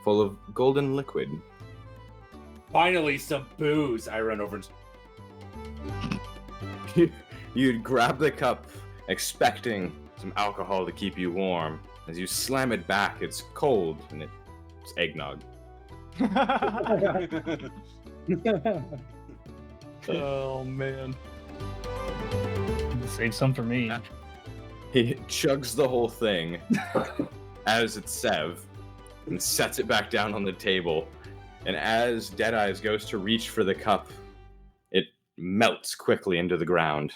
A: full of golden liquid.
D: Finally, some booze. I run over and
A: You grab the cup, expecting some alcohol to keep you warm. As you slam it back, it's cold, and it's eggnog.
C: Oh man. Save some for me.
A: He chugs the whole thing as it's Sev and sets it back down on the table. And as Deadeyes goes to reach for the cup, it melts quickly into the ground.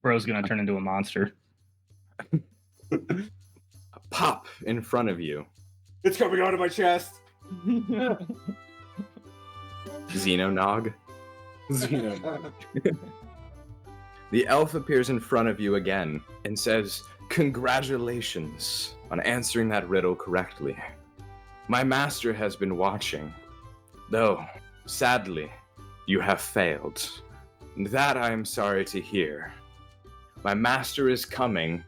C: Bro's gonna turn into a monster.
A: A pop in front of you.
D: it's coming out of my chest.
A: Xenonog.
B: Xeno.
A: The elf appears in front of you again and says, "Congratulations on answering that riddle correctly. My master has been watching, though, sadly, you have failed. And that I am sorry to hear. My master is coming,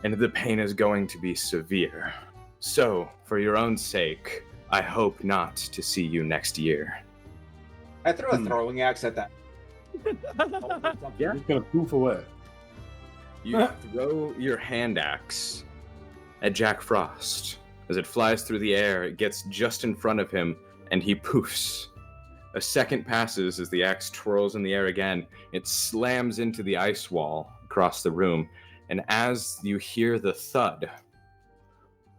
A: and the pain is going to be severe. So, for your own sake, I hope not to see you next year."
D: I throw a throwing axe at that.
B: Just gonna poof away.
A: You throw your hand axe at Jack Frost. As it flies through the air, it gets just in front of him, and he poofs. A second passes as the axe twirls in the air again. It slams into the ice wall across the room, and as you hear the thud,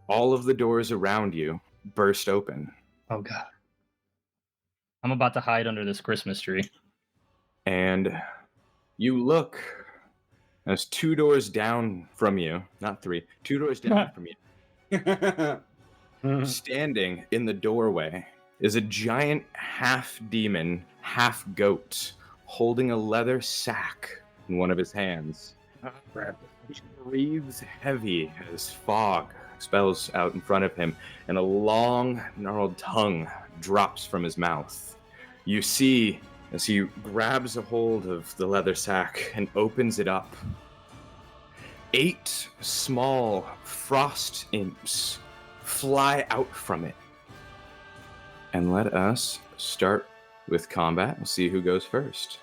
A: all of the doors around you burst open.
C: Oh god. I'm about to hide under this Christmas tree.
A: And you look as 2 doors down from you, not 3, 2 doors down from you, standing in the doorway is a giant half-demon, half-goat holding a leather sack in one of his hands. He breathes heavy as fog spells out in front of him, and a long, gnarled tongue drops from his mouth. You see, as he grabs a hold of the leather sack and opens it up, 8 small frost imps fly out from it. And let us start with combat. We'll see who goes first.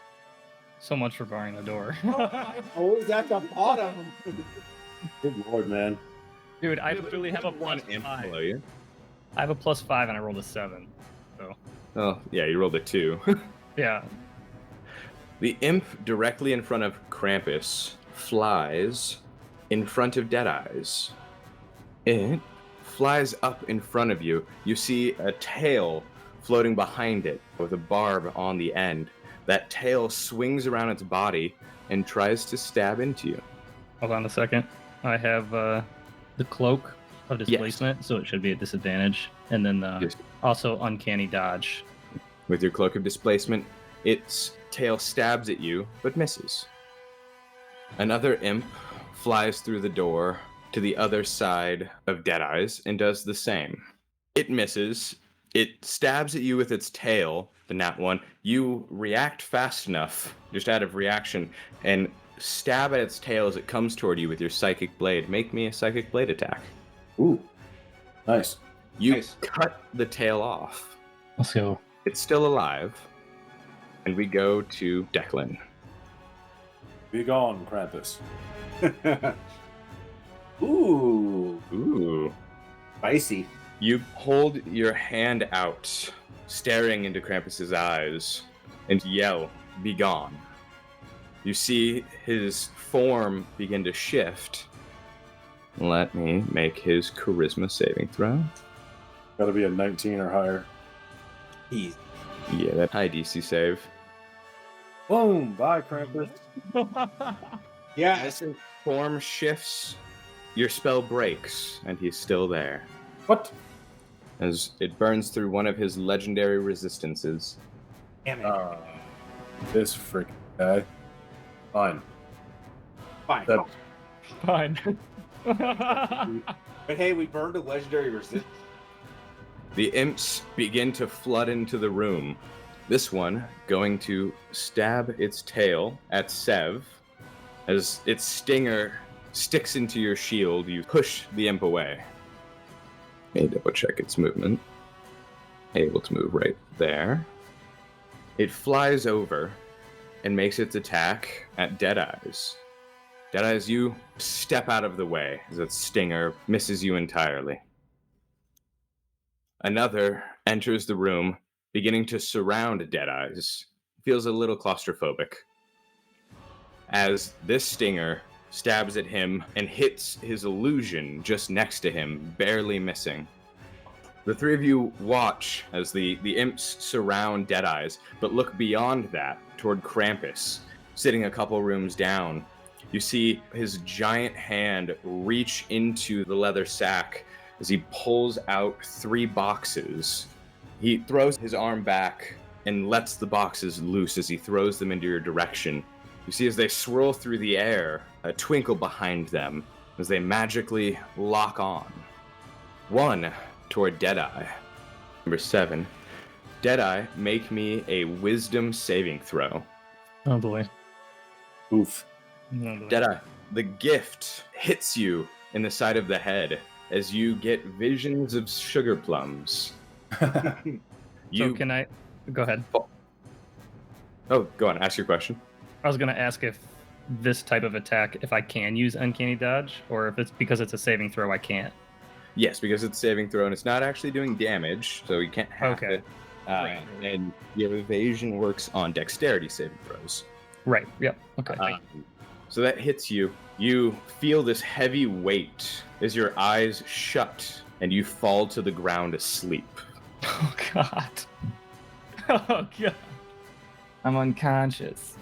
C: So much for barring the door.
D: Always at the bottom.
B: Good lord, man.
C: Dude, I literally have a
A: One
C: plus
A: imp
C: 5.
A: below you.
C: I have a plus 5 and I rolled a 7. So,
A: Oh, yeah, you rolled a 2.
C: yeah.
A: The imp directly in front of Krampus flies in front of Deadeye's. It flies up in front of you. You see a tail floating behind it with a barb on the end. That tail swings around its body and tries to stab into you.
C: Hold on a second. I have the cloak of displacement, so it should be at disadvantage. And then
A: Yes.
C: also uncanny dodge.
A: With your cloak of displacement, its tail stabs at you, but misses. Another imp flies through the door to the other side of Deadeye's and does the same. It misses. It stabs at you with its tail, the nat one. You react fast enough, just out of reaction, and stab at its tail as it comes toward you with your psychic blade. Make me a psychic blade attack.
B: Ooh. Nice.
A: You
D: Nice.
A: cut the tail off.
C: Let's go.
A: It's still alive. And we go to Declan.
B: Be gone, Krampus.
E: Ooh,
A: Ooh.
E: spicy.
A: You hold your hand out, staring into Krampus's eyes, and yell, "Be gone." You see his form begin to shift. Let me make his charisma saving throw.
B: Gotta be a 19 or higher.
E: Easy.
A: Yeah, that high DC save.
B: Boom! Bye, Krampus.
D: Yeah.
A: As his form shifts, your spell breaks, and he's still there.
B: What?
A: As it burns through one of his legendary resistances.
E: Damn it.
B: This freaking guy. Fine.
D: Fine.
B: That,
C: Fine.
D: But hey, we burned a legendary resistance.
A: The imps begin to flood into the room. This one going to stab its tail at Sev. As its stinger sticks into your shield, you push the imp away. Let me double check its movement. Able to move right there. It flies over and makes its attack at Deadeye's. Deadeye's, you step out of the way as its stinger misses you entirely. Another enters the room, beginning to surround Deadeye's. Feels a little claustrophobic. As this stinger stabs at him and hits his illusion just next to him, barely missing. The three of you watch as the imps surround Deadeye's, but look beyond that toward Krampus, sitting a couple rooms down. You see his giant hand reach into the leather sack as he pulls out 3 boxes. He throws his arm back and lets the boxes loose as he throws them into your direction. You see as they swirl through the air, a twinkle behind them as they magically lock on. 1 toward Deadeye. Number 7. Deadeye, make me a wisdom saving throw.
C: Oh boy.
B: Oof.
C: Oh boy.
A: Deadeye, the gift hits you in the side of the head as you get visions of sugar plums.
C: So can I go ahead?
A: Oh, go on, ask your question.
C: I was gonna ask if this type of attack, if I can use Uncanny Dodge, or if it's because it's a saving throw, I can't.
A: Yes, because it's saving throw and it's not actually doing damage, so you can't hack
C: Okay.
A: it. And your evasion works on dexterity saving throws.
C: Right. Yep. Okay.
A: So that hits you. You feel this heavy weight as your eyes shut and you fall to the ground asleep.
C: Oh god. Oh god. I'm unconscious.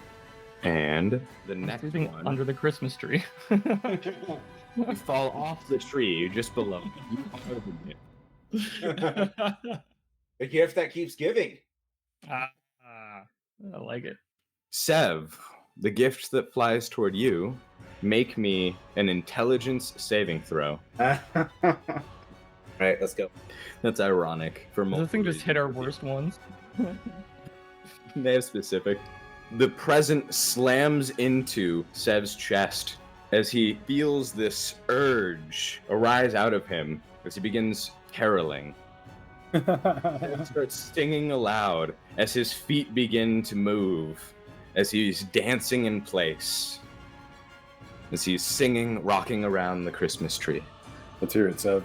A: And the next
C: Sleeping
A: one,
C: under the Christmas tree.
A: you fall off the tree just below. You are the gift.
D: The gift that keeps giving.
C: I like it.
A: Sev, the gift that flies toward you, make me an intelligence saving throw.
D: All right, let's go.
A: That's ironic for
C: Does
A: multiple
C: the thing just hit our
A: reasons.
C: worst ones?
A: They have specific. The present slams into Sev's chest as he feels this urge arise out of him as he begins caroling. Sev starts singing aloud as his feet begin to move, as he's dancing in place, as he's singing, rocking around the Christmas tree.
B: Let's hear it, Sev.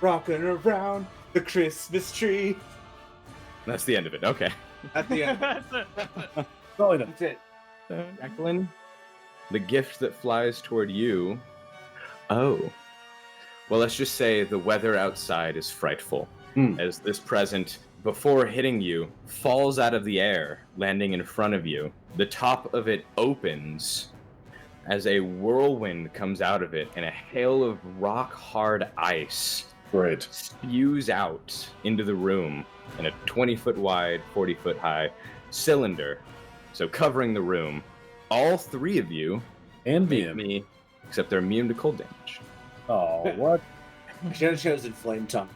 D: Rocking around the Christmas tree.
A: That's the end of it. Okay.
D: At the end.
C: That's it.
B: Solid enough.
D: That's it.
A: Declan, the gift that flies toward you. Oh. Well, let's just say the weather outside is frightful, as this present, before hitting you, falls out of the air, landing in front of you. The top of it opens as a whirlwind comes out of it, and a hail of rock-hard ice
B: Great.
A: spews out into the room in a 20-foot wide, 40-foot high cylinder. So covering the room. All 3 of you,
B: And BM.
A: me, except they're immune to cold damage.
B: Oh, what?
D: I should have chosen Flame Tongue.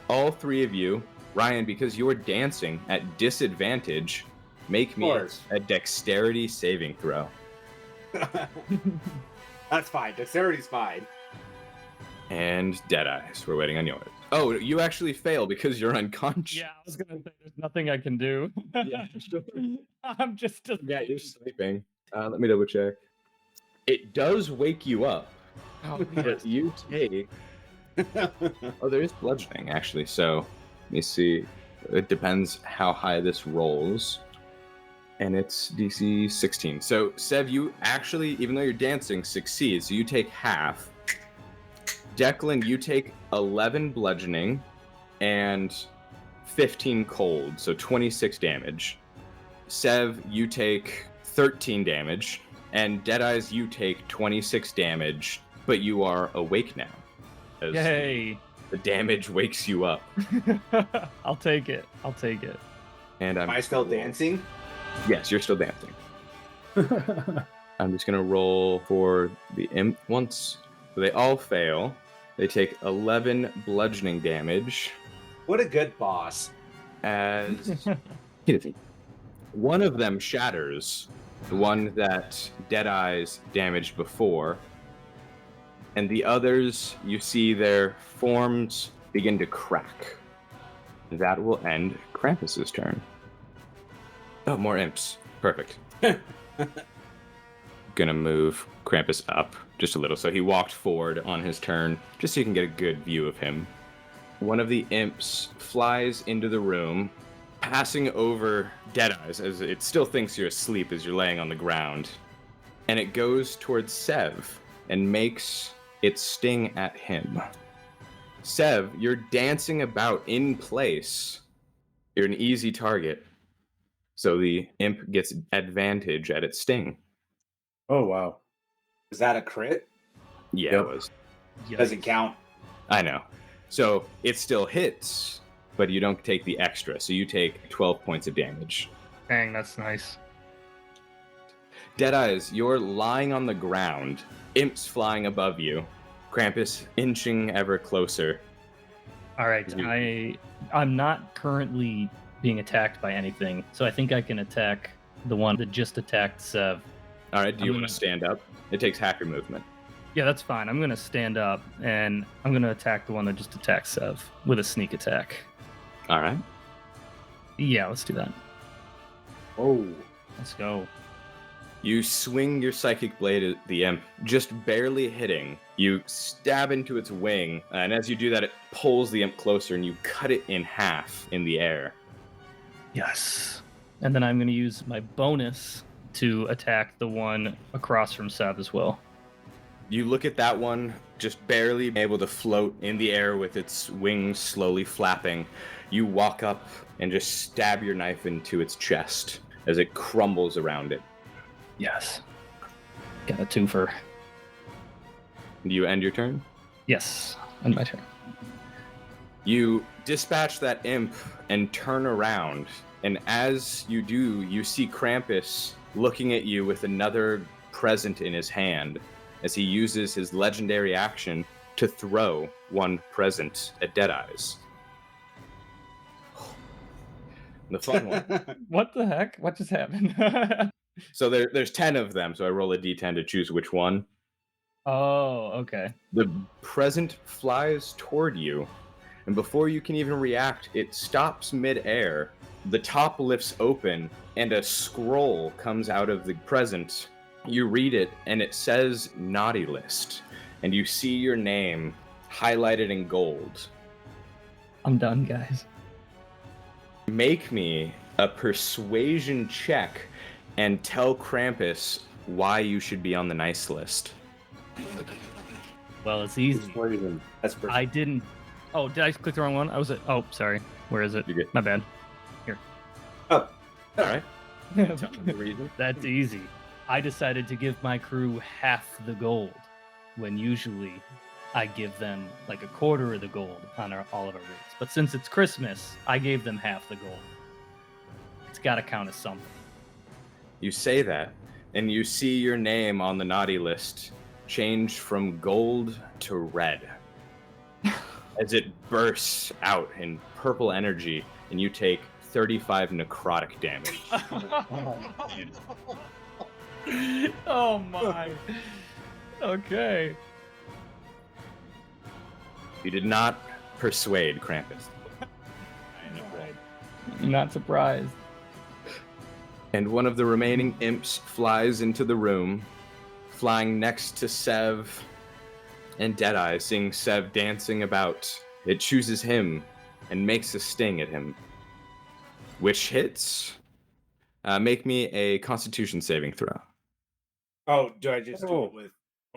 A: All 3 of you, Ryan, because you're dancing at disadvantage, make me
D: course.
A: a dexterity saving throw.
D: That's fine. Dexterity's fine.
A: And Deadeyes, we're waiting on yours. Oh, you actually fail because you're unconscious.
C: Yeah, I was gonna say there's nothing I can do.
A: Yeah, sure.
C: I'm just
A: Yeah, you're sleeping. Let me double check. It does wake you up,
C: Oh,
A: but you take... Oh, there is bludgeoning, actually, so let me see. It depends how high this rolls. And it's DC 16. So, Sev, you actually, even though you're dancing, succeed, so you take half. Declan, you take 11 bludgeoning and 15 cold, so 26 damage. Sev, you take 13 damage. And Deadeyes, you take 26 damage, but you are awake now. As
C: Yay!
A: the damage wakes you up.
C: I'll take it. I'll take it.
A: And
D: Am I still dancing?
A: Yes, you're still dancing. I'm just gonna roll for the imp once. So they all fail. They take 11 bludgeoning damage
D: What a good boss.
A: as one of them shatters, the one that Deadeyes damaged before, and the others, you see their forms begin to crack. That will end Krampus's turn. Oh, more imps. Perfect. Gonna move Krampus up just a little. So he walked forward on his turn, just so you can get a good view of him. One of the imps flies into the room, passing over Deadeyes, as it still thinks you're asleep as you're laying on the ground. And it goes towards Sev and makes its sting at him. Sev, you're dancing about in place. You're an easy target. So the imp gets advantage at its sting.
B: Oh, wow.
D: Is that a crit?
A: Yeah,
B: Yep.
A: it was.
D: Doesn't count.
A: I know. So it still hits, but you don't take the extra, so you take 12 points of damage.
C: Dang, that's nice.
A: Deadeyes, you're lying on the ground, imps flying above you, Krampus inching ever closer.
C: All right, I'm not currently being attacked by anything, so I think I can attack the one that just attacked Sev.
A: All right, do you want to stand up? It takes half your movement.
C: Yeah, that's fine. I'm going to stand up, and I'm going to attack the one that just attacked Sev with a sneak attack.
A: All right.
C: Yeah, let's do that.
D: Oh.
C: Let's go.
A: You swing your psychic blade at the imp, just barely hitting. You stab into its wing, and as you do that, it pulls the imp closer, and you cut it in half in the air.
C: Yes. And then I'm going to use my bonus to attack the one across from Sev as well.
A: You look at that one, just barely able to float in the air with its wings slowly flapping. You walk up and just stab your knife into its chest as it crumbles around it.
C: Yes. Got a twofer.
A: Do you end your turn?
C: Yes, end my turn.
A: You dispatch that imp and turn around, and as you do, you see Krampus looking at you with another present in his hand as he uses his legendary action to throw one present at Deadeyes. The fun one.
C: What the heck? What just happened?
A: So there's 10 of them, so I roll a d10 to choose which one.
C: Oh, okay.
A: The present flies toward you, and before you can even react, it stops mid-air. The top lifts open, and a scroll comes out of the present. You read it, and it says Naughty List, and you see your name highlighted in gold.
C: I'm done, guys.
A: Make me a persuasion check and tell Krampus why you should be on the nice list.
C: Well, it's easy.
B: Persuasion.
D: That's perfect.
C: I didn't. Oh, did I click the wrong one? I was at. Oh, sorry. Where is it?
A: You're good.
C: My bad.
A: All right. Tell me the reason.
C: That's easy. I decided to give my crew half the gold, when usually I give them like a quarter of the gold on all of our rates. But since it's Christmas, I gave them half the gold. It's got to count as something.
A: You say that, and you see your name on the naughty list change from gold to red as it bursts out in purple energy, and you take 35 necrotic damage.
C: Oh my. Okay.
A: You did not persuade Krampus.
C: I'm not surprised.
A: And one of the remaining imps flies into the room, flying next to Sev and Deadeye, seeing Sev dancing about. It chooses him and makes a sting at him, which hits. Make me a Constitution saving throw.
D: Oh, do I just do it with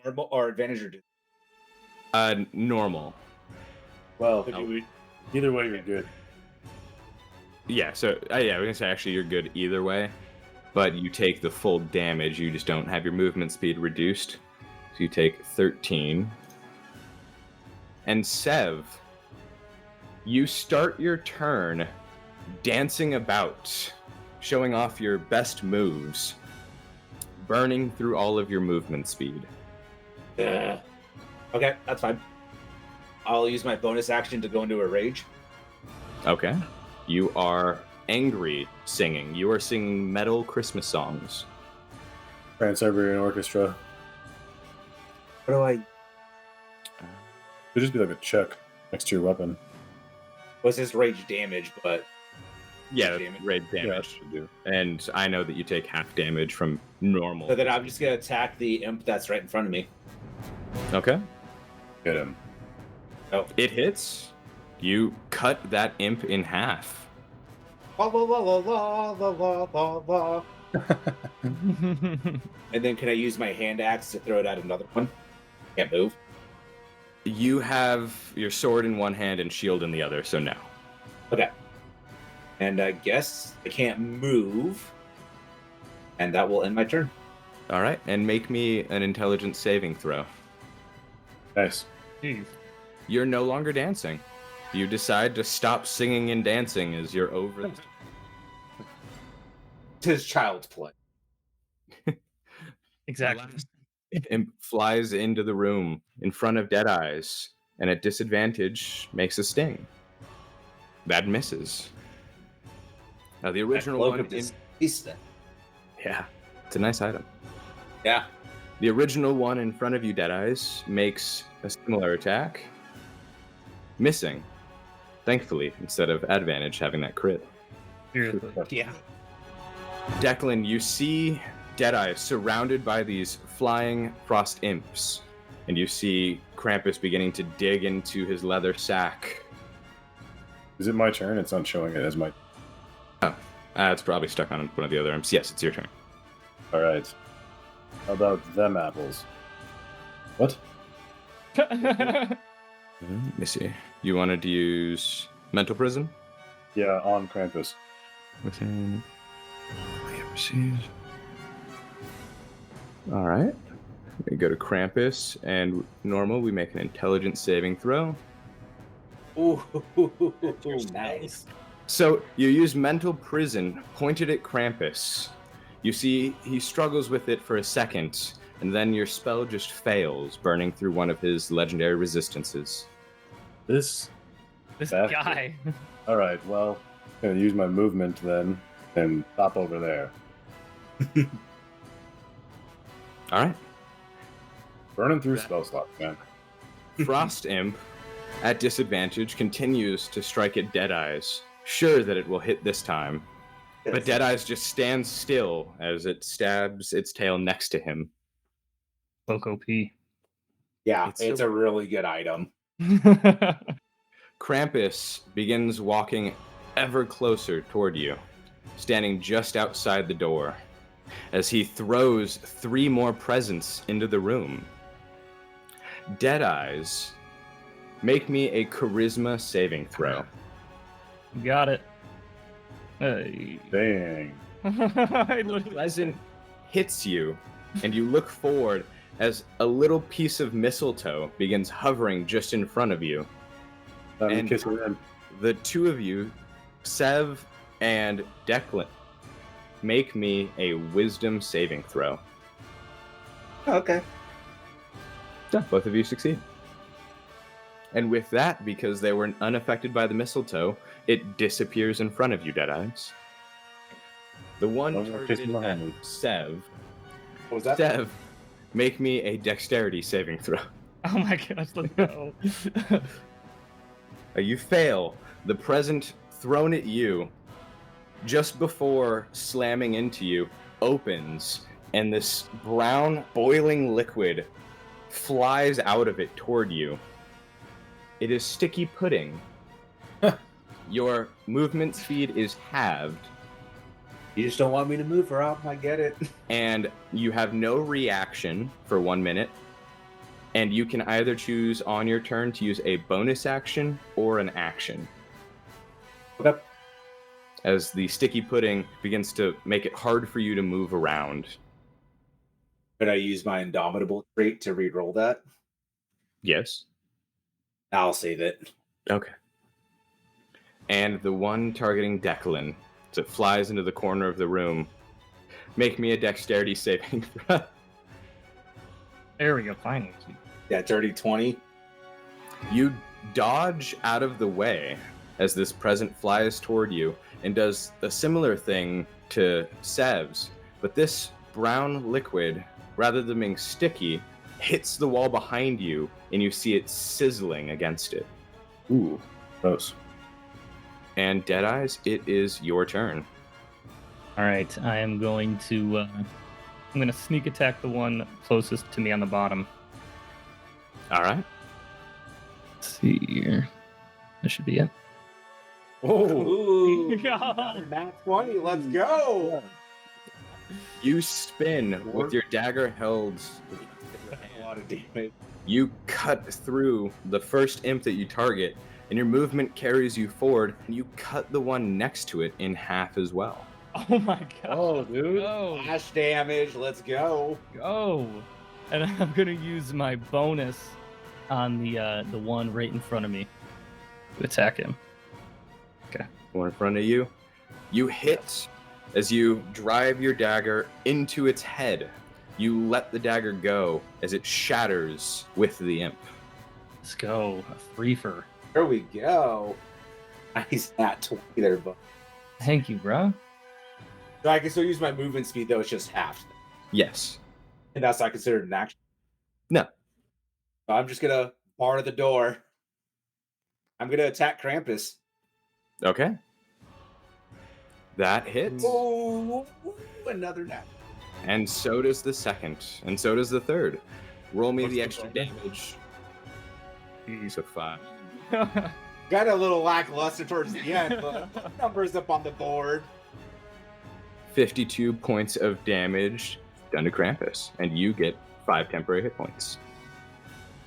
D: normal or advantage or do
A: Normal.
B: Well,
D: we-
B: either way, you're good.
A: Yeah, so yeah, we're gonna say actually you're good either way, but you take the full damage. You just don't have your movement speed reduced, so you take 13. And Sev, you start your turn dancing about, showing off your best moves, burning through all of your movement speed.
D: Okay, that's fine. I'll use my bonus action to go into a rage.
A: Okay. You are angry singing. You are singing metal Christmas songs.
B: Trans-Siberian Orchestra.
D: What do I?
B: It'd just be like a check next to your weapon.
D: Was this rage damage? But
A: Yeah,
D: Rage damage.
A: raid damage.
B: should do.
A: And I know that you take half damage from normal.
D: so then I'm just gonna attack the imp that's right in front of me.
A: Okay.
B: Get him.
D: Oh,
A: It hits. You cut that imp in half.
D: la la la la la la la la. And then can I use my hand axe to throw it at another one? Can't move.
A: You have your sword in one hand and shield in the other, so no.
D: Okay. And I guess I can't move. And that will end my turn.
A: All right, and make me an intelligence saving throw.
B: Nice.
C: Jeez.
A: You're no longer dancing. you decide to stop singing and dancing as you're over.
D: It's his child's play.
C: Exactly.
A: Imp flies into the room in front of Deadeye's, and at disadvantage makes a sting. That misses. Now the original one. Yeah, it's a nice item.
E: Yeah.
A: The original one in front of you, Deadeye's, makes a similar attack, missing. Thankfully, instead of advantage, having that crit.
C: Seriously.
E: Yeah.
A: Declan, you see Deadeye surrounded by these flying frost imps, and you see Krampus beginning to dig into his leather sack.
B: Is it my turn? It's not showing it as my...
A: It's probably stuck on one of the other imps. Yes, it's your turn.
B: All right. How about them apples? What?
A: Let me see. You wanted to use Mental Prison?
B: Yeah, on Krampus.
A: Within... Alright. We go to Krampus, and normal, we make an intelligence saving throw.
D: Ooh, nice.
A: So, you use Mental Prison pointed at Krampus. You see he struggles with it for a second, and then your spell just fails, burning through one of his legendary resistances.
B: This bastard.
C: Guy.
B: All right, well, I'm gonna use my movement then and stop over there.
A: Alright.
B: Burning through spell slots, man.
A: Frost Imp, at disadvantage, continues to strike at Deadeye's, sure that it will hit this time. But Deadeye's just stands still as it stabs its tail next to him.
C: Poke OP.
D: Yeah, it's a really good item.
A: Krampus begins walking ever closer toward you, standing just outside the door, as he throws 3 more presents into the room. Deadeye's, make me a charisma saving throw.
C: Got it. Hey.
B: Dang.
A: Pleasant hits you, and you look forward as a little piece of mistletoe begins hovering just in front of you. And
B: Kiss her in.
A: the two of you, Sev and Declan, make me a wisdom saving throw.
D: Okay.
A: Yeah, both of you succeed. And with that, because they were unaffected by the mistletoe, it disappears in front of you, Deadeye's. The one targeted at Sev.
D: What was that?
A: Sev, make me a dexterity saving throw.
C: Oh my gosh, let's go.
A: You fail. The present thrown at you, just before slamming into you, opens, and this brown, boiling liquid flies out of it toward you. It is sticky pudding. Your movement speed is halved.
D: You just don't want me to move, Rob. I get it.
A: And you have no reaction for 1 minute. And you can either choose on your turn to use a bonus action or an action.
D: Okay.
A: As the sticky pudding begins to make it hard for you to move around.
D: Could I use my Indomitable trait to re-roll that?
A: Yes.
D: I'll save it.
A: Okay. And the one targeting Declan, as it flies into the corner of the room, make me a dexterity saving throw.
C: There we go, finally.
D: Yeah, dirty 20.
A: You dodge out of the way as this present flies toward you and does a similar thing to Sev's, but this brown liquid, rather than being sticky, hits the wall behind you and you see it sizzling against it.
B: Ooh, gross.
A: And Deadeye's, it is your turn.
C: All right, I am going to sneak attack the one closest to me on the bottom.
A: All right.
C: Let's see here. That should be it.
D: Ooh.
C: God.
D: Nat 20, let's go.
A: You spin with your dagger held.
D: A lot of damage.
A: You cut through the first imp that you target, and your movement carries you forward, and you cut the one next to it in half as well.
C: Oh my god.
B: Oh, dude.
C: Go.
D: Slash damage, let's go.
C: Go. And I'm going to use my bonus on the one right in front of me. attack him.
A: One in front of you. You hit as you drive your dagger into its head. You let the dagger go as it shatters with the imp.
C: Let's go. A threefer.
D: There we go. Nice nat 20 there, but
C: Thank you, bro.
D: so I can still use my movement speed though. It's just half,
A: Yes.
D: and that's not considered an action.
A: No.
D: So I'm just gonna bar the door. I'm gonna attack Krampus.
A: Okay. That hits.
D: Oh, another nat.
A: And so does the second. And so does the third. Roll me
E: What's
A: the
E: the
A: extra
E: bonus?
A: damage. So 5.
D: Got a little lackluster towards the end, but numbers up on the board.
A: 52 points of damage done to Krampus. And you get 5 temporary hit points.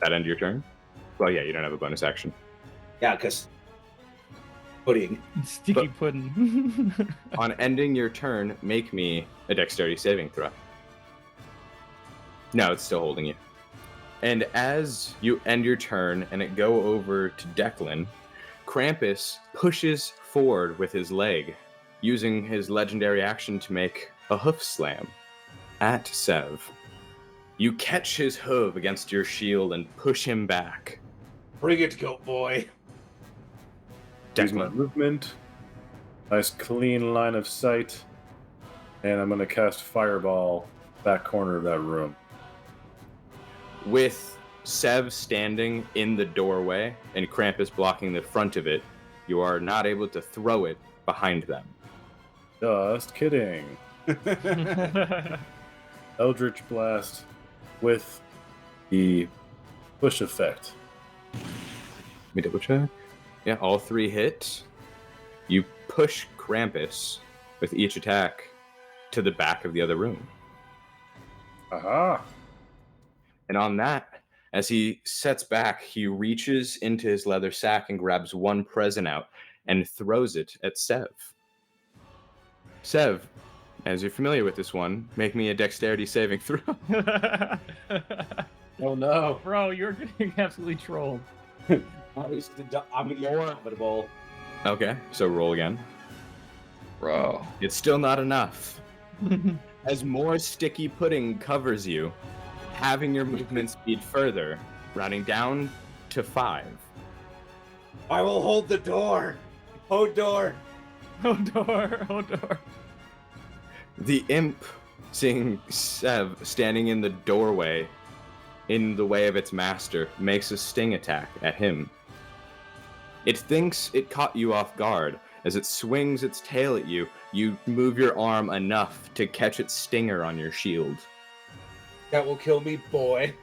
A: That end your turn? Well, yeah, you don't have a bonus action.
D: Yeah, because pudding.
C: Sticky pudding.
A: On ending your turn, make me a dexterity saving throw. No, it's still holding you. And as you end your turn and it go over to Declan, Krampus pushes forward with his leg, using his legendary action to make a hoof slam at Sev. You catch his hoof against your shield and push him back.
D: Bring it, goat boy.
B: Use my
A: Declan,
B: movement. Nice clean line of sight. And I'm going to cast Fireball back corner of that room.
A: with Sev standing in the doorway and Krampus blocking the front of it, you are not able to throw it behind them.
B: Just kidding. Eldritch Blast with the push effect.
A: Let me double check. Yeah, all 3 hit. You push Krampus with each attack to the back of the other room.
B: Aha!
A: And on that, as he sets back, he reaches into his leather sack and grabs one present out and throws it at Sev. Sev, as you're familiar with this one, make me a dexterity saving throw.
D: Oh no.
C: Bro, you're getting absolutely trolled.
D: I'm gonna be more inevitable.
A: Okay, so roll again.
C: Bro.
A: It's still not enough. As more sticky pudding covers you, having your movement speed further, rounding down to 5.
D: I will hold the door. Oh, door.
C: Oh, door. Oh, door.
A: The imp, seeing Sev standing in the doorway in the way of its master, makes a sting attack at him. It thinks it caught you off guard. As it swings its tail at you, you move your arm enough to catch its stinger on your shield.
D: That will kill me, boy.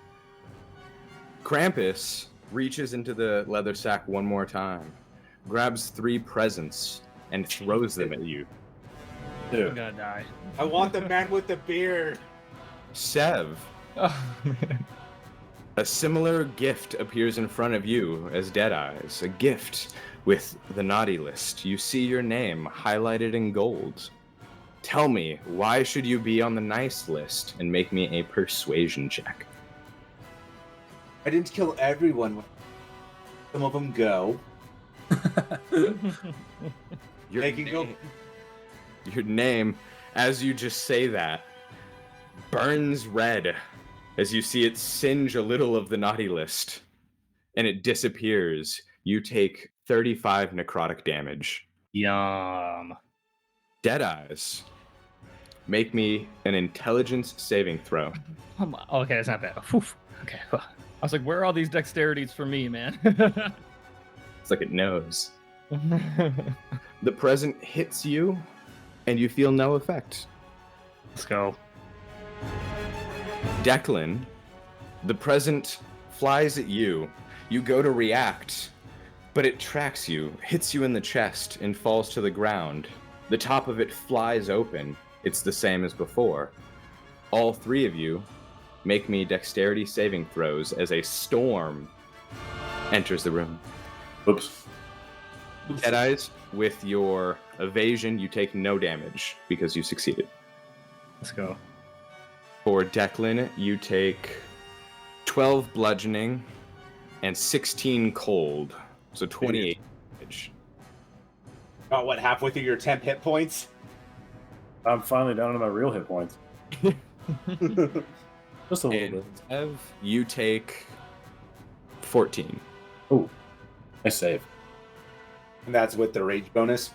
A: Krampus reaches into the leather sack one more time, grabs 3 presents, and throws them at you.
C: I'm
B: Dude.
C: gonna die.
D: I want the man with the beard.
A: Sev,
C: Oh, man.
A: a similar gift appears in front of you as Deadeye's, a gift with the naughty list. You see your name highlighted in gold. Tell me, why should you be on the nice list, and make me a persuasion check.
D: I didn't kill everyone. Some of them go.
A: Your
D: They can go.
A: name- Your name, as you just say that, burns red as you see it singe a little of the naughty list, and it disappears. You take 35 necrotic damage.
C: Yum.
A: Deadeyes, make me an intelligence saving throw.
C: Okay, that's not bad. Whew. Okay. I was like, where are all these dexterities for me, man?
A: It's like it knows. The present hits you, and you feel no effect.
C: Let's go.
A: Declan, the present flies at you. You go to react, but it tracks you, hits you in the chest, and falls to the ground. The top of it flies open. It's the same as before. All 3 of you make me dexterity saving throws as a storm enters the room.
B: Oops.
A: Deadeyes, with your evasion, you take no damage because you succeeded.
C: Let's go.
A: For Declan, you take 12 bludgeoning and 16 cold, so 28 damage.
D: About what, halfway through your 10 hit points?
B: I'm finally down to my real hit points. Just a little
A: And
B: bit.
A: Sev, you take 14.
B: Ooh, I save.
D: And that's with the rage bonus.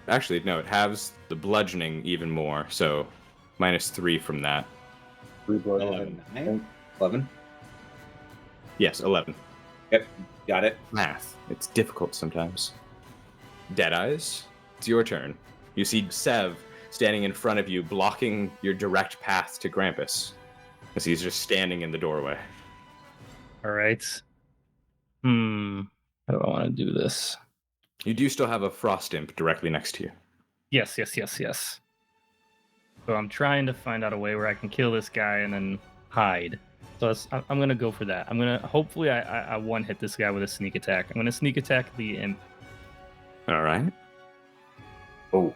A: Actually, no, it halves the bludgeoning even more, so -3 from that.
B: 3 blood.
D: 11.
A: Yes, 11.
D: Yep, got it.
A: Math. It's difficult sometimes. Deadeyes, it's your turn. You see Sev standing in front of you, blocking your direct path to Krampus, as he's just standing in the doorway.
C: All right. How do I want to do this?
A: You do still have a frost imp directly next to you.
C: Yes. So I'm trying to find out a way where I can kill this guy and then hide. So I'm gonna go for that. I'm gonna hopefully I one hit this guy with a sneak attack. I'm gonna sneak attack the imp.
A: All right.
B: Oh,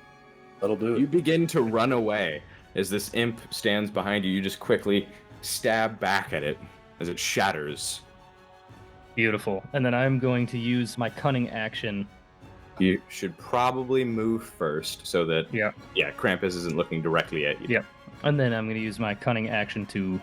B: that'll do it.
A: You begin to run away as this imp stands behind you. You just quickly stab back at it as it shatters.
C: Beautiful. And then I'm going to use my cunning action.
A: You should probably move first so that
C: Yeah.
A: Krampus isn't looking directly at you.
C: Yeah. And then I'm going to use my cunning action to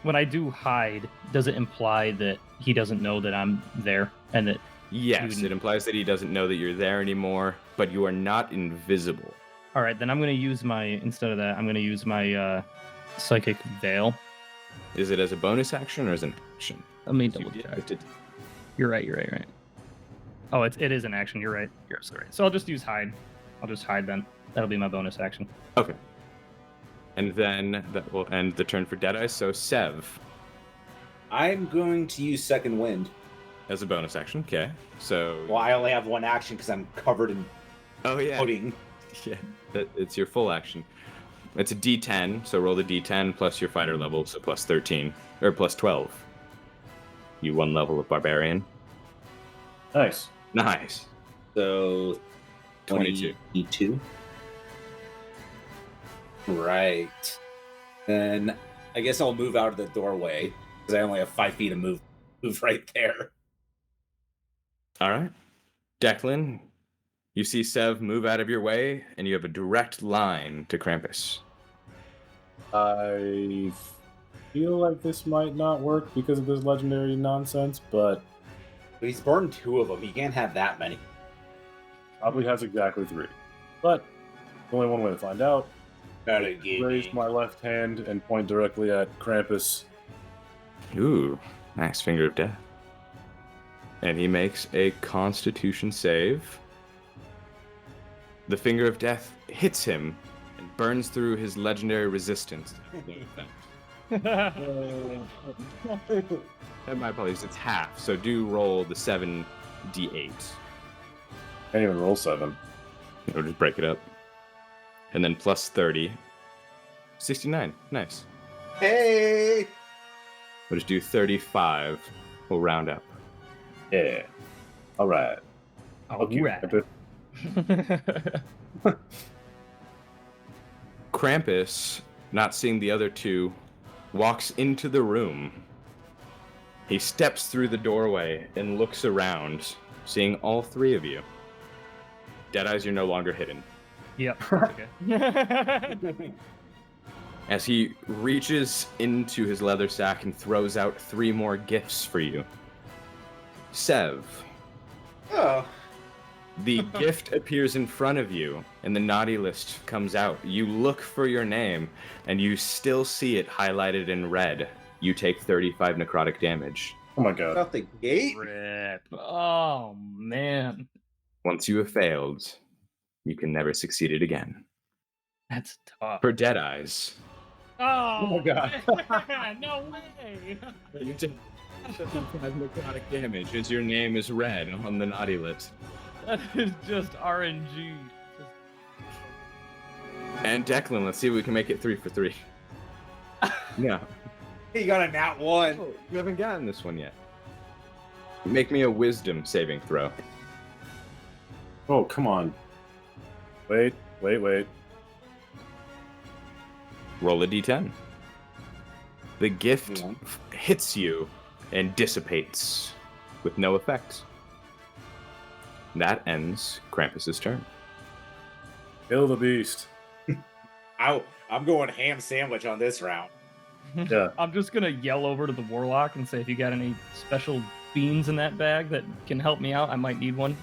C: when I do hide, does it imply that he doesn't know that I'm there and that
A: Yes, it implies that he doesn't know that you're there anymore, but you are not invisible.
C: All right, then I'm going to use instead of that, I'm going to use my psychic veil.
A: Is it as a bonus action or as an action?
C: Let me
A: You
C: double
A: did-
C: check.
A: did-
C: You're right. Oh, it is an action. You're right. You're absolutely right. So I'll just use hide. I'll just hide then. That'll be my bonus action.
A: Okay. And then that will end the turn for Deadeye. So Sev,
D: I'm going to use second wind.
A: as a bonus action. Okay. So.
D: Well, I only have one action because I'm covered in
A: Oh yeah.
D: pudding.
A: Yeah. It's your full action. It's a D10. So roll the D10 plus your fighter level, so plus 13 or plus 12. You 1 level of barbarian.
B: Nice.
A: Nice.
D: So
A: 22.
D: 22. Right. Then I guess I'll move out of the doorway because I only have 5 feet to move right there.
A: All right. Declan, you see Sev move out of your way, and you have a direct line to Krampus.
B: I feel like this might not work because of this legendary nonsense, but
D: But he's burned 2 of them. He can't have that many.
B: probably has exactly 3. But only one way to find out.
D: Gotta give
B: Raise
D: me-
B: my left hand and point directly at Krampus.
A: Ooh, nice finger of death. And he makes a Constitution save. The finger of death hits him and burns through his legendary resistance. And my apologies, it's half. So do roll the 7d8.
B: Can't even roll 7.
A: Or just break it up. And then plus 30. 69. Nice.
D: Hey!
A: We'll just do 35. We'll round up.
B: Yeah. Alright. Okay.
C: Alright.
A: Krampus, not seeing the other two, walks into the room. He steps through the doorway and looks around, seeing all 3 of you. Deadeyes, you're no longer hidden.
C: Yep. That's okay.
A: As he reaches into his leather sack and throws out 3 more gifts for you. Sev,
D: Oh.
A: the gift appears in front of you, and the naughty list comes out. You look for your name, and you still see it highlighted in red. You take 35 necrotic damage.
B: Oh my god.
D: Out the gate?
C: Rip. Oh man,
A: Once you have failed, you can never succeed it again.
C: that's tough.
A: For Deadeyes,
C: Oh
B: my God.
C: man, no way.
A: you take 35 necrotic damage as your name is red on the naughty list.
C: That is just RNG.
A: And Declan, let's see if we can make it 3 for 3. No.
D: He got a nat 1.
A: Oh, you haven't gotten this one yet. Make me a wisdom saving throw.
B: Oh, come on. Wait.
A: Roll a d10. The gift
D: Yeah.
A: hits you and dissipates with no effect. That ends Krampus's turn.
B: Kill the beast.
D: I'm going ham sandwich on this round.
B: Yeah.
C: I'm just gonna yell over to the warlock and say, if you got any special beans in that bag that can help me out, I might need one.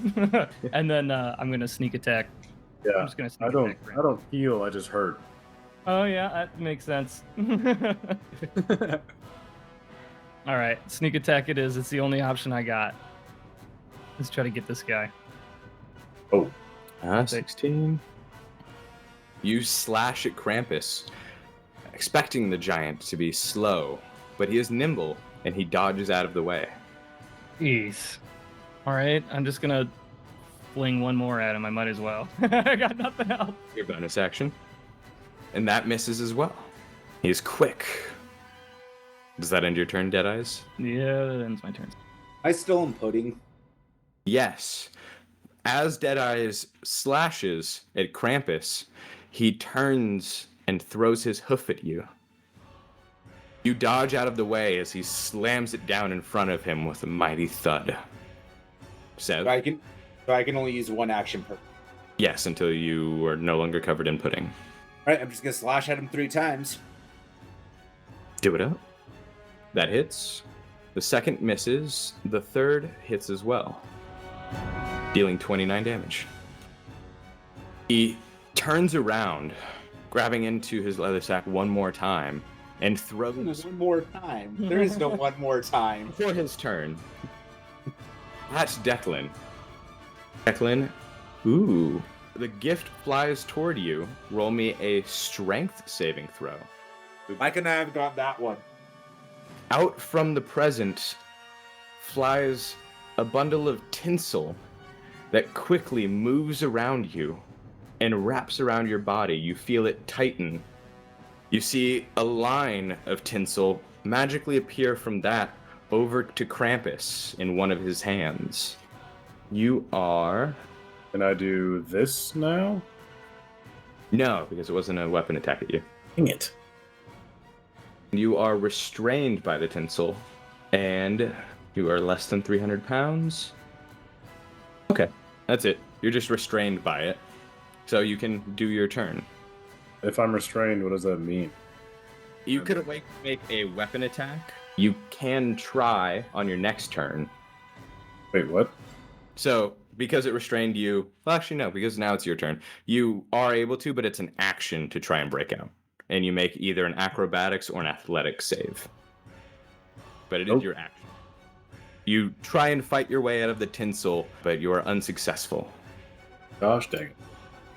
C: And then I'm gonna sneak attack. I'm
B: Yeah.
C: just gonna sneak
B: I don't
C: attack.
B: heal, I just hurt.
C: Oh yeah, that makes sense. All right, sneak attack it is. It's the only option I got. Let's try to get this guy.
B: Oh.
A: 16. You slash at Krampus, expecting the giant to be slow, but he is nimble and he dodges out of the way.
C: Jeez. All right, I'm just gonna fling one more at him. I might as well. I got nothing else.
A: Your bonus action. And that misses as well. He is quick. Does that end your turn, Deadeyes?
C: Yeah, that ends my turn.
D: I still am pudding.
A: Yes. As Deadeyes slashes at Krampus, he turns and throws his hoof at you. You dodge out of the way as he slams it down in front of him with a mighty thud. Sev?
D: So I can only use one action per.
A: Yes, until you are no longer covered in pudding.
D: All right, I'm just gonna slash at him 3 times.
A: Do it up. That hits. The second misses. The third hits as well, dealing 29 damage. He turns around, grabbing into his leather sack one more time, and throws
D: One more time. There is no one more time.
A: for his turn. That's Declan. Declan, ooh. The gift flies toward you. Roll me a strength saving throw.
D: I couldn't have got that one.
A: Out from the present flies a bundle of tinsel that quickly moves around you and wraps around your body. You feel it tighten. You see a line of tinsel magically appear from that over to Krampus in one of his hands. You are...
B: Can I do this now?
A: No, because it wasn't a weapon attack at you.
B: Dang it.
A: You are restrained by the tinsel, and you are less than 300 pounds. Okay, that's it. You're just restrained by it, so you can do your turn.
B: If I'm restrained, what does that mean?
A: You could make a weapon attack. You can try on your next turn.
B: Wait, what?
A: So, because it restrained you... Well, actually, no, because now it's your turn. You are able to, but it's an action to try and break out. And you make either an acrobatics or an athletics save. But it is your action. You try and fight your way out of the tinsel, but you are unsuccessful.
B: Gosh dang it.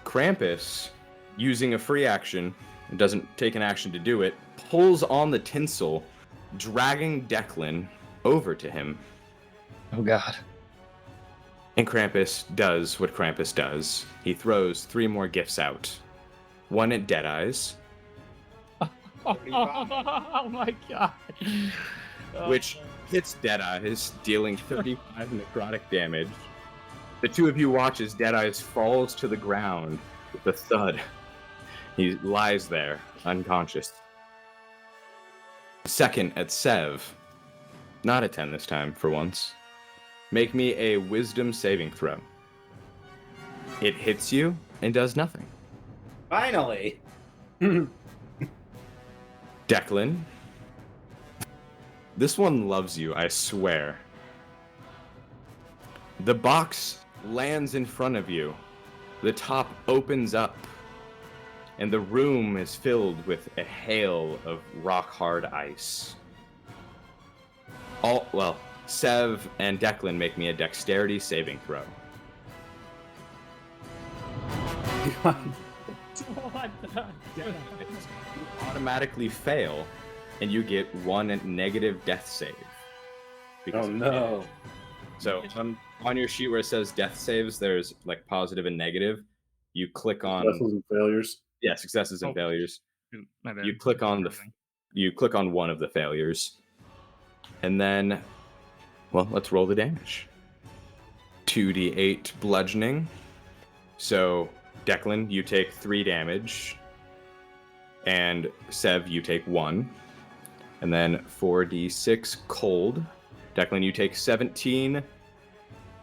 A: Krampus, using a free action, it doesn't take an action to do it, pulls on the tinsel, dragging Declan over to him.
C: Oh god.
A: And Krampus does what Krampus does. He throws 3 more gifts out. One at Deadeyes,
C: Oh my god.
A: which hits Deadeyes, dealing 35 necrotic damage. The two of you watch as Deadeyes falls to the ground with a thud. He lies there, unconscious. Second at Sev. Not a 10 this time, for once. Make me a wisdom saving throw. It hits you and does nothing.
D: Finally.
A: Declan. This one loves you, I swear. The box lands in front of you. The top opens up, and the room is filled with a hail of rock-hard ice. Sev and Declan make me a dexterity saving throw.
C: What the?
A: You automatically fail, and you get 1 negative death save.
B: Oh no.
A: So on your sheet where it says death saves, there's like positive and negative. You click on
B: Successes and failures.
A: yeah, successes and failures.
C: Shoot, my bad.
A: You click on one of the failures, and then, well, let's roll the damage. 2d8 bludgeoning. So Declan, you take 3 damage, and Sev, you take 1, and then 4d6 cold. Declan, you take 17.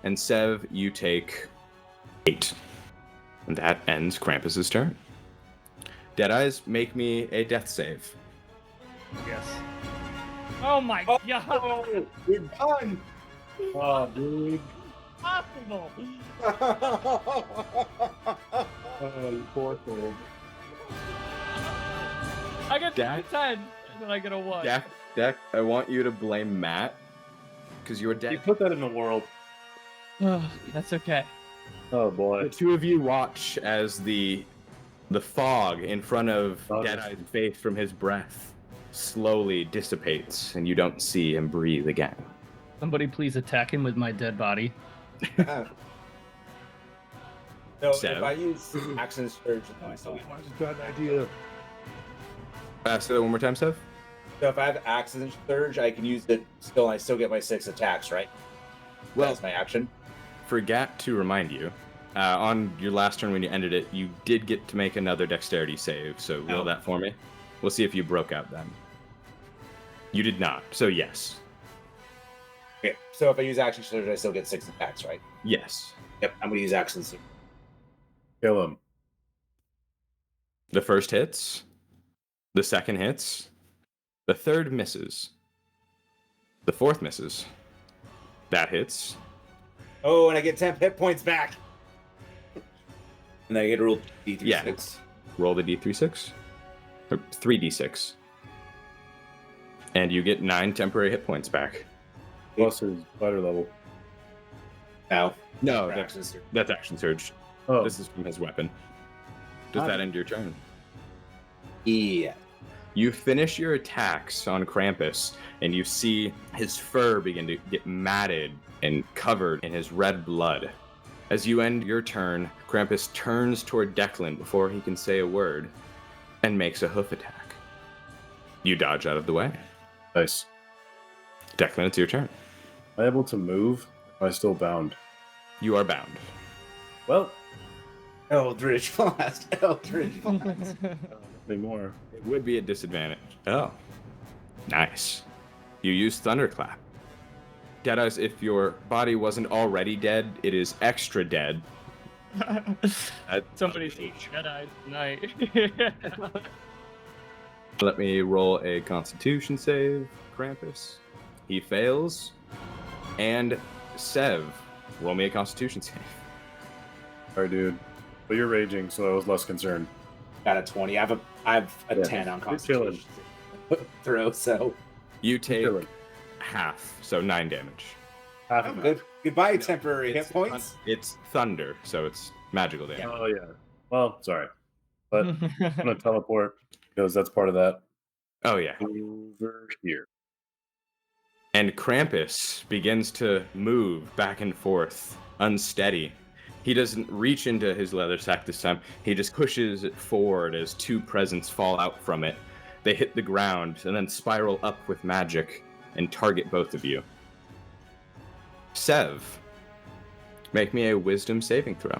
A: And Sev, you take 8. And that ends Krampus's turn. Deadeyes, make me a death save.
C: Yes. Oh my god!
D: Oh, we're done.
B: Oh, dude.
C: Possible.
B: Oh, you poor soul.
C: I get
A: Dak?
C: 10, and then I get a 1.
A: Dak, I want you to blame Matt because you're
B: You
A: dead.
B: put that in the world.
C: That's okay.
B: Oh
A: The
B: boy.
A: two of you watch as the fog in front of
B: Oh,
A: Deadeye's face from his breath slowly dissipates, and you don't see him breathe again.
C: Somebody please attack him with my dead body.
E: So
A: Sev?
E: if I use action surge, no, I still get.
B: I just got an idea.
A: Say that one more time, Sev.
E: So if I have action surge, I can use it still. I still get my 6 attacks, right?
A: Well,
E: That's my action.
A: forgot to remind you, on your last turn when you ended it, you did get to make another dexterity save, so roll
E: Oh.
A: that for me. We'll see if you broke out then. You did not, so yes.
E: Okay. So if I use action surge, I still get 6 attacks, right?
A: Yes.
E: Yep. I'm gonna use action surge.
B: Kill him.
A: The first hits. The second hits. The third misses. The fourth misses. That hits.
E: Oh, and I get 10 hit points back. And I get to roll D3
A: Yeah.
E: 6.
A: Roll the d36. Or 3d6. And you get 9 temporary hit points back.
B: Plus his fighter level.
E: Now.
A: No,
E: for
A: that's,
E: action surge.
A: that's action surge.
B: Oh,
A: This is from his weapon. Does that end your turn?
E: Yeah.
A: You finish your attacks on Krampus, and you see his fur begin to get matted and covered in his red blood. As you end your turn, Krampus turns toward Declan before he can say a word, and makes a hoof attack. You dodge out of the way.
B: nice.
A: Declan, it's your turn.
B: Am I able to move? Am I still bound?
A: You are bound.
B: Well,
E: Eldritch Blast. Eldritch Blast.
B: nothing more.
A: It would be a disadvantage. Oh. Nice. You use Thunderclap. Deadeyes, if your body wasn't already dead, it is extra dead.
C: Somebody's Jedi tonight.
A: Let me roll a Constitution save, Krampus. He fails. And Sev, roll me a Constitution save.
B: Alright, dude. But you're raging, so I was less concerned.
E: Got a 20. I have a
B: Yeah,
E: 10 on
B: you're
E: Constitution. Throw, so.
A: You take
B: Killing.
A: half, so 9 damage.
B: Half
E: Oh,
B: of it.
E: good. Goodbye,
A: No,
E: temporary hit points.
A: It's thunder, so it's magical damage.
B: Oh, yeah. Well, sorry. But I'm going to teleport because that's part of that.
A: Oh, yeah.
B: Over here.
A: And Krampus begins to move back and forth, unsteady. He doesn't reach into his leather sack this time. He just pushes it forward as 2 presents fall out from it. They hit the ground and then spiral up with magic and target both of you. Sev, make me a wisdom saving throw.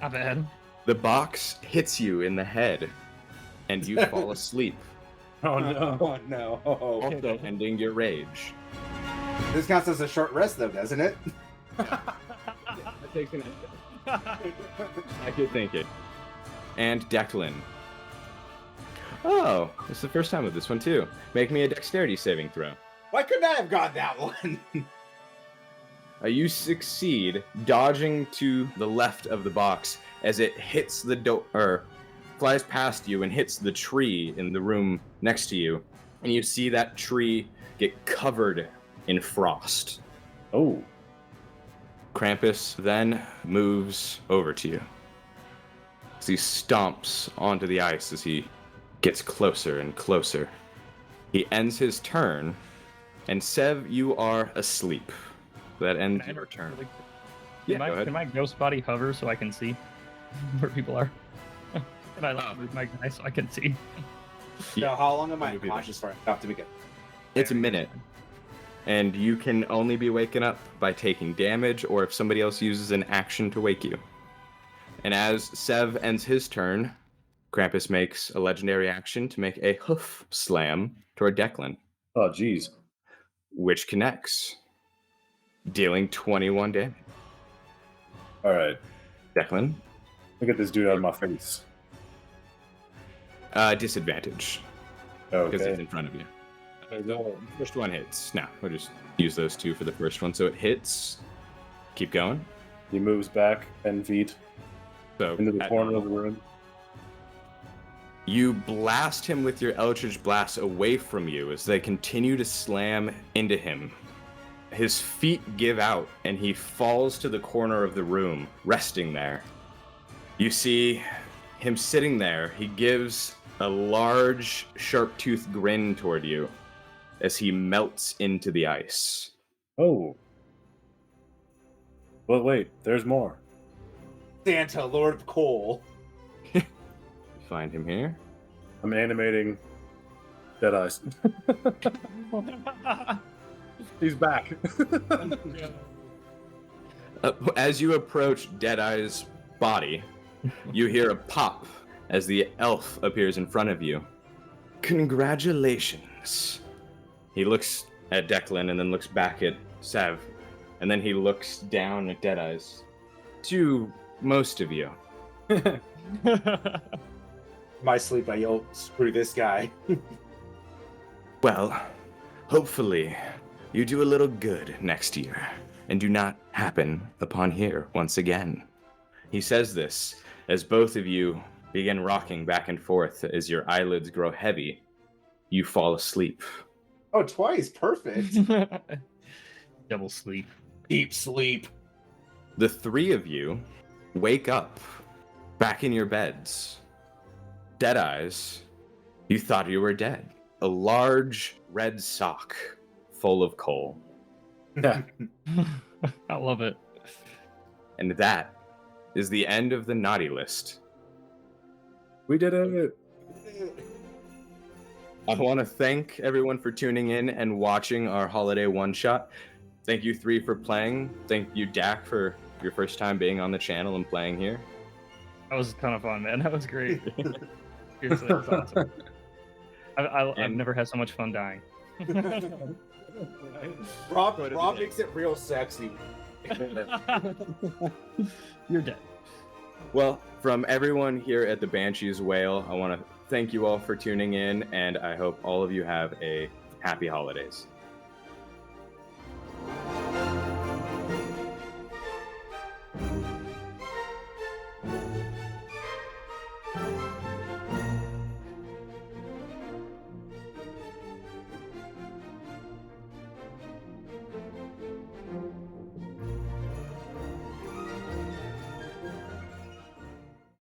C: Not bad.
A: The box hits you in the head, and you fall asleep,
B: Oh, no.
E: Oh, no.
A: also ending your rage.
E: This counts as a short rest, though, doesn't it?
A: I could think it. And Declan. Oh, it's the first time with this one too. Make me a dexterity saving throw.
E: Why couldn't I have got that one?
A: You succeed, dodging to the left of the box as it hits the door, or flies past you and hits the tree in the room next to you. And you see that tree get covered in frost.
B: Oh.
A: Krampus then moves over to you. As he stomps onto the ice as he gets closer and closer. He ends his turn, and Sev, you are asleep. That ends your turn.
C: Really quick?
A: Yeah,
C: Can,
A: go ahead.
C: can my ghost body hover so I can see where people are? Can I like move my guy so I can see?
A: Yeah.
E: So how long am I
A: Maybe
E: conscious for? Enough to begin.
A: It's a minute. And you can only be waken up by taking damage or if somebody else uses an action to wake you. And as Sev ends his turn, Krampus makes a legendary action to make a hoof slam toward Declan,
B: Oh, jeez.
A: which connects. dealing 21 damage.
B: All right.
A: Declan,
B: Look at this dude out of my face.
A: disadvantage because
B: Okay.
A: he's in front of you. The first one hits. No, we'll just use those two for the first one. So it hits. Keep going.
B: He moves back 10 feet
A: So
B: into the
A: at
B: corner of
A: normal.
B: the room.
A: You blast him with your Eldritch Blast away from you as they continue to slam into him. His feet give out and he falls to the corner of the room, resting there. You see him sitting there. He gives a large, sharp-toothed grin toward you as he melts into the ice.
B: Oh. Well, wait. There's more.
D: Santa, Lord of Coal.
A: Find him here.
B: I'm animating Deadeyes. He's back.
A: As you approach Deadeye's body, you hear a pop as the elf appears in front of you. Congratulations. He looks at Declan and then looks back at Sev, and then he looks down at Deadeye's. To most of you.
D: My sleep, I yell, screw this guy.
A: Well, hopefully you do a little good next year and do not happen upon here once again. He says this as both of you begin rocking back and forth as your eyelids grow heavy. You fall asleep.
D: Oh, twice. Perfect.
C: Double sleep.
D: Deep sleep.
A: The three of you wake up back in your beds. Deadeyes, you thought you were dead. A large red sock full of coal.
C: I love it.
A: And that is the end of the naughty list.
B: We did it.
A: I want to thank everyone for tuning in and watching our holiday one-shot. Thank you, three, for playing. Thank you, Dak, for your first time being on the channel and playing here.
C: That was a ton of fun, man. That was great. Seriously, that was awesome. I've never had so much fun dying.
D: Rob makes it real sexy.
C: You're dead.
A: Well, from everyone here at the Banshee's Wail, I want to thank you all for tuning in, and I hope all of you have a happy holidays.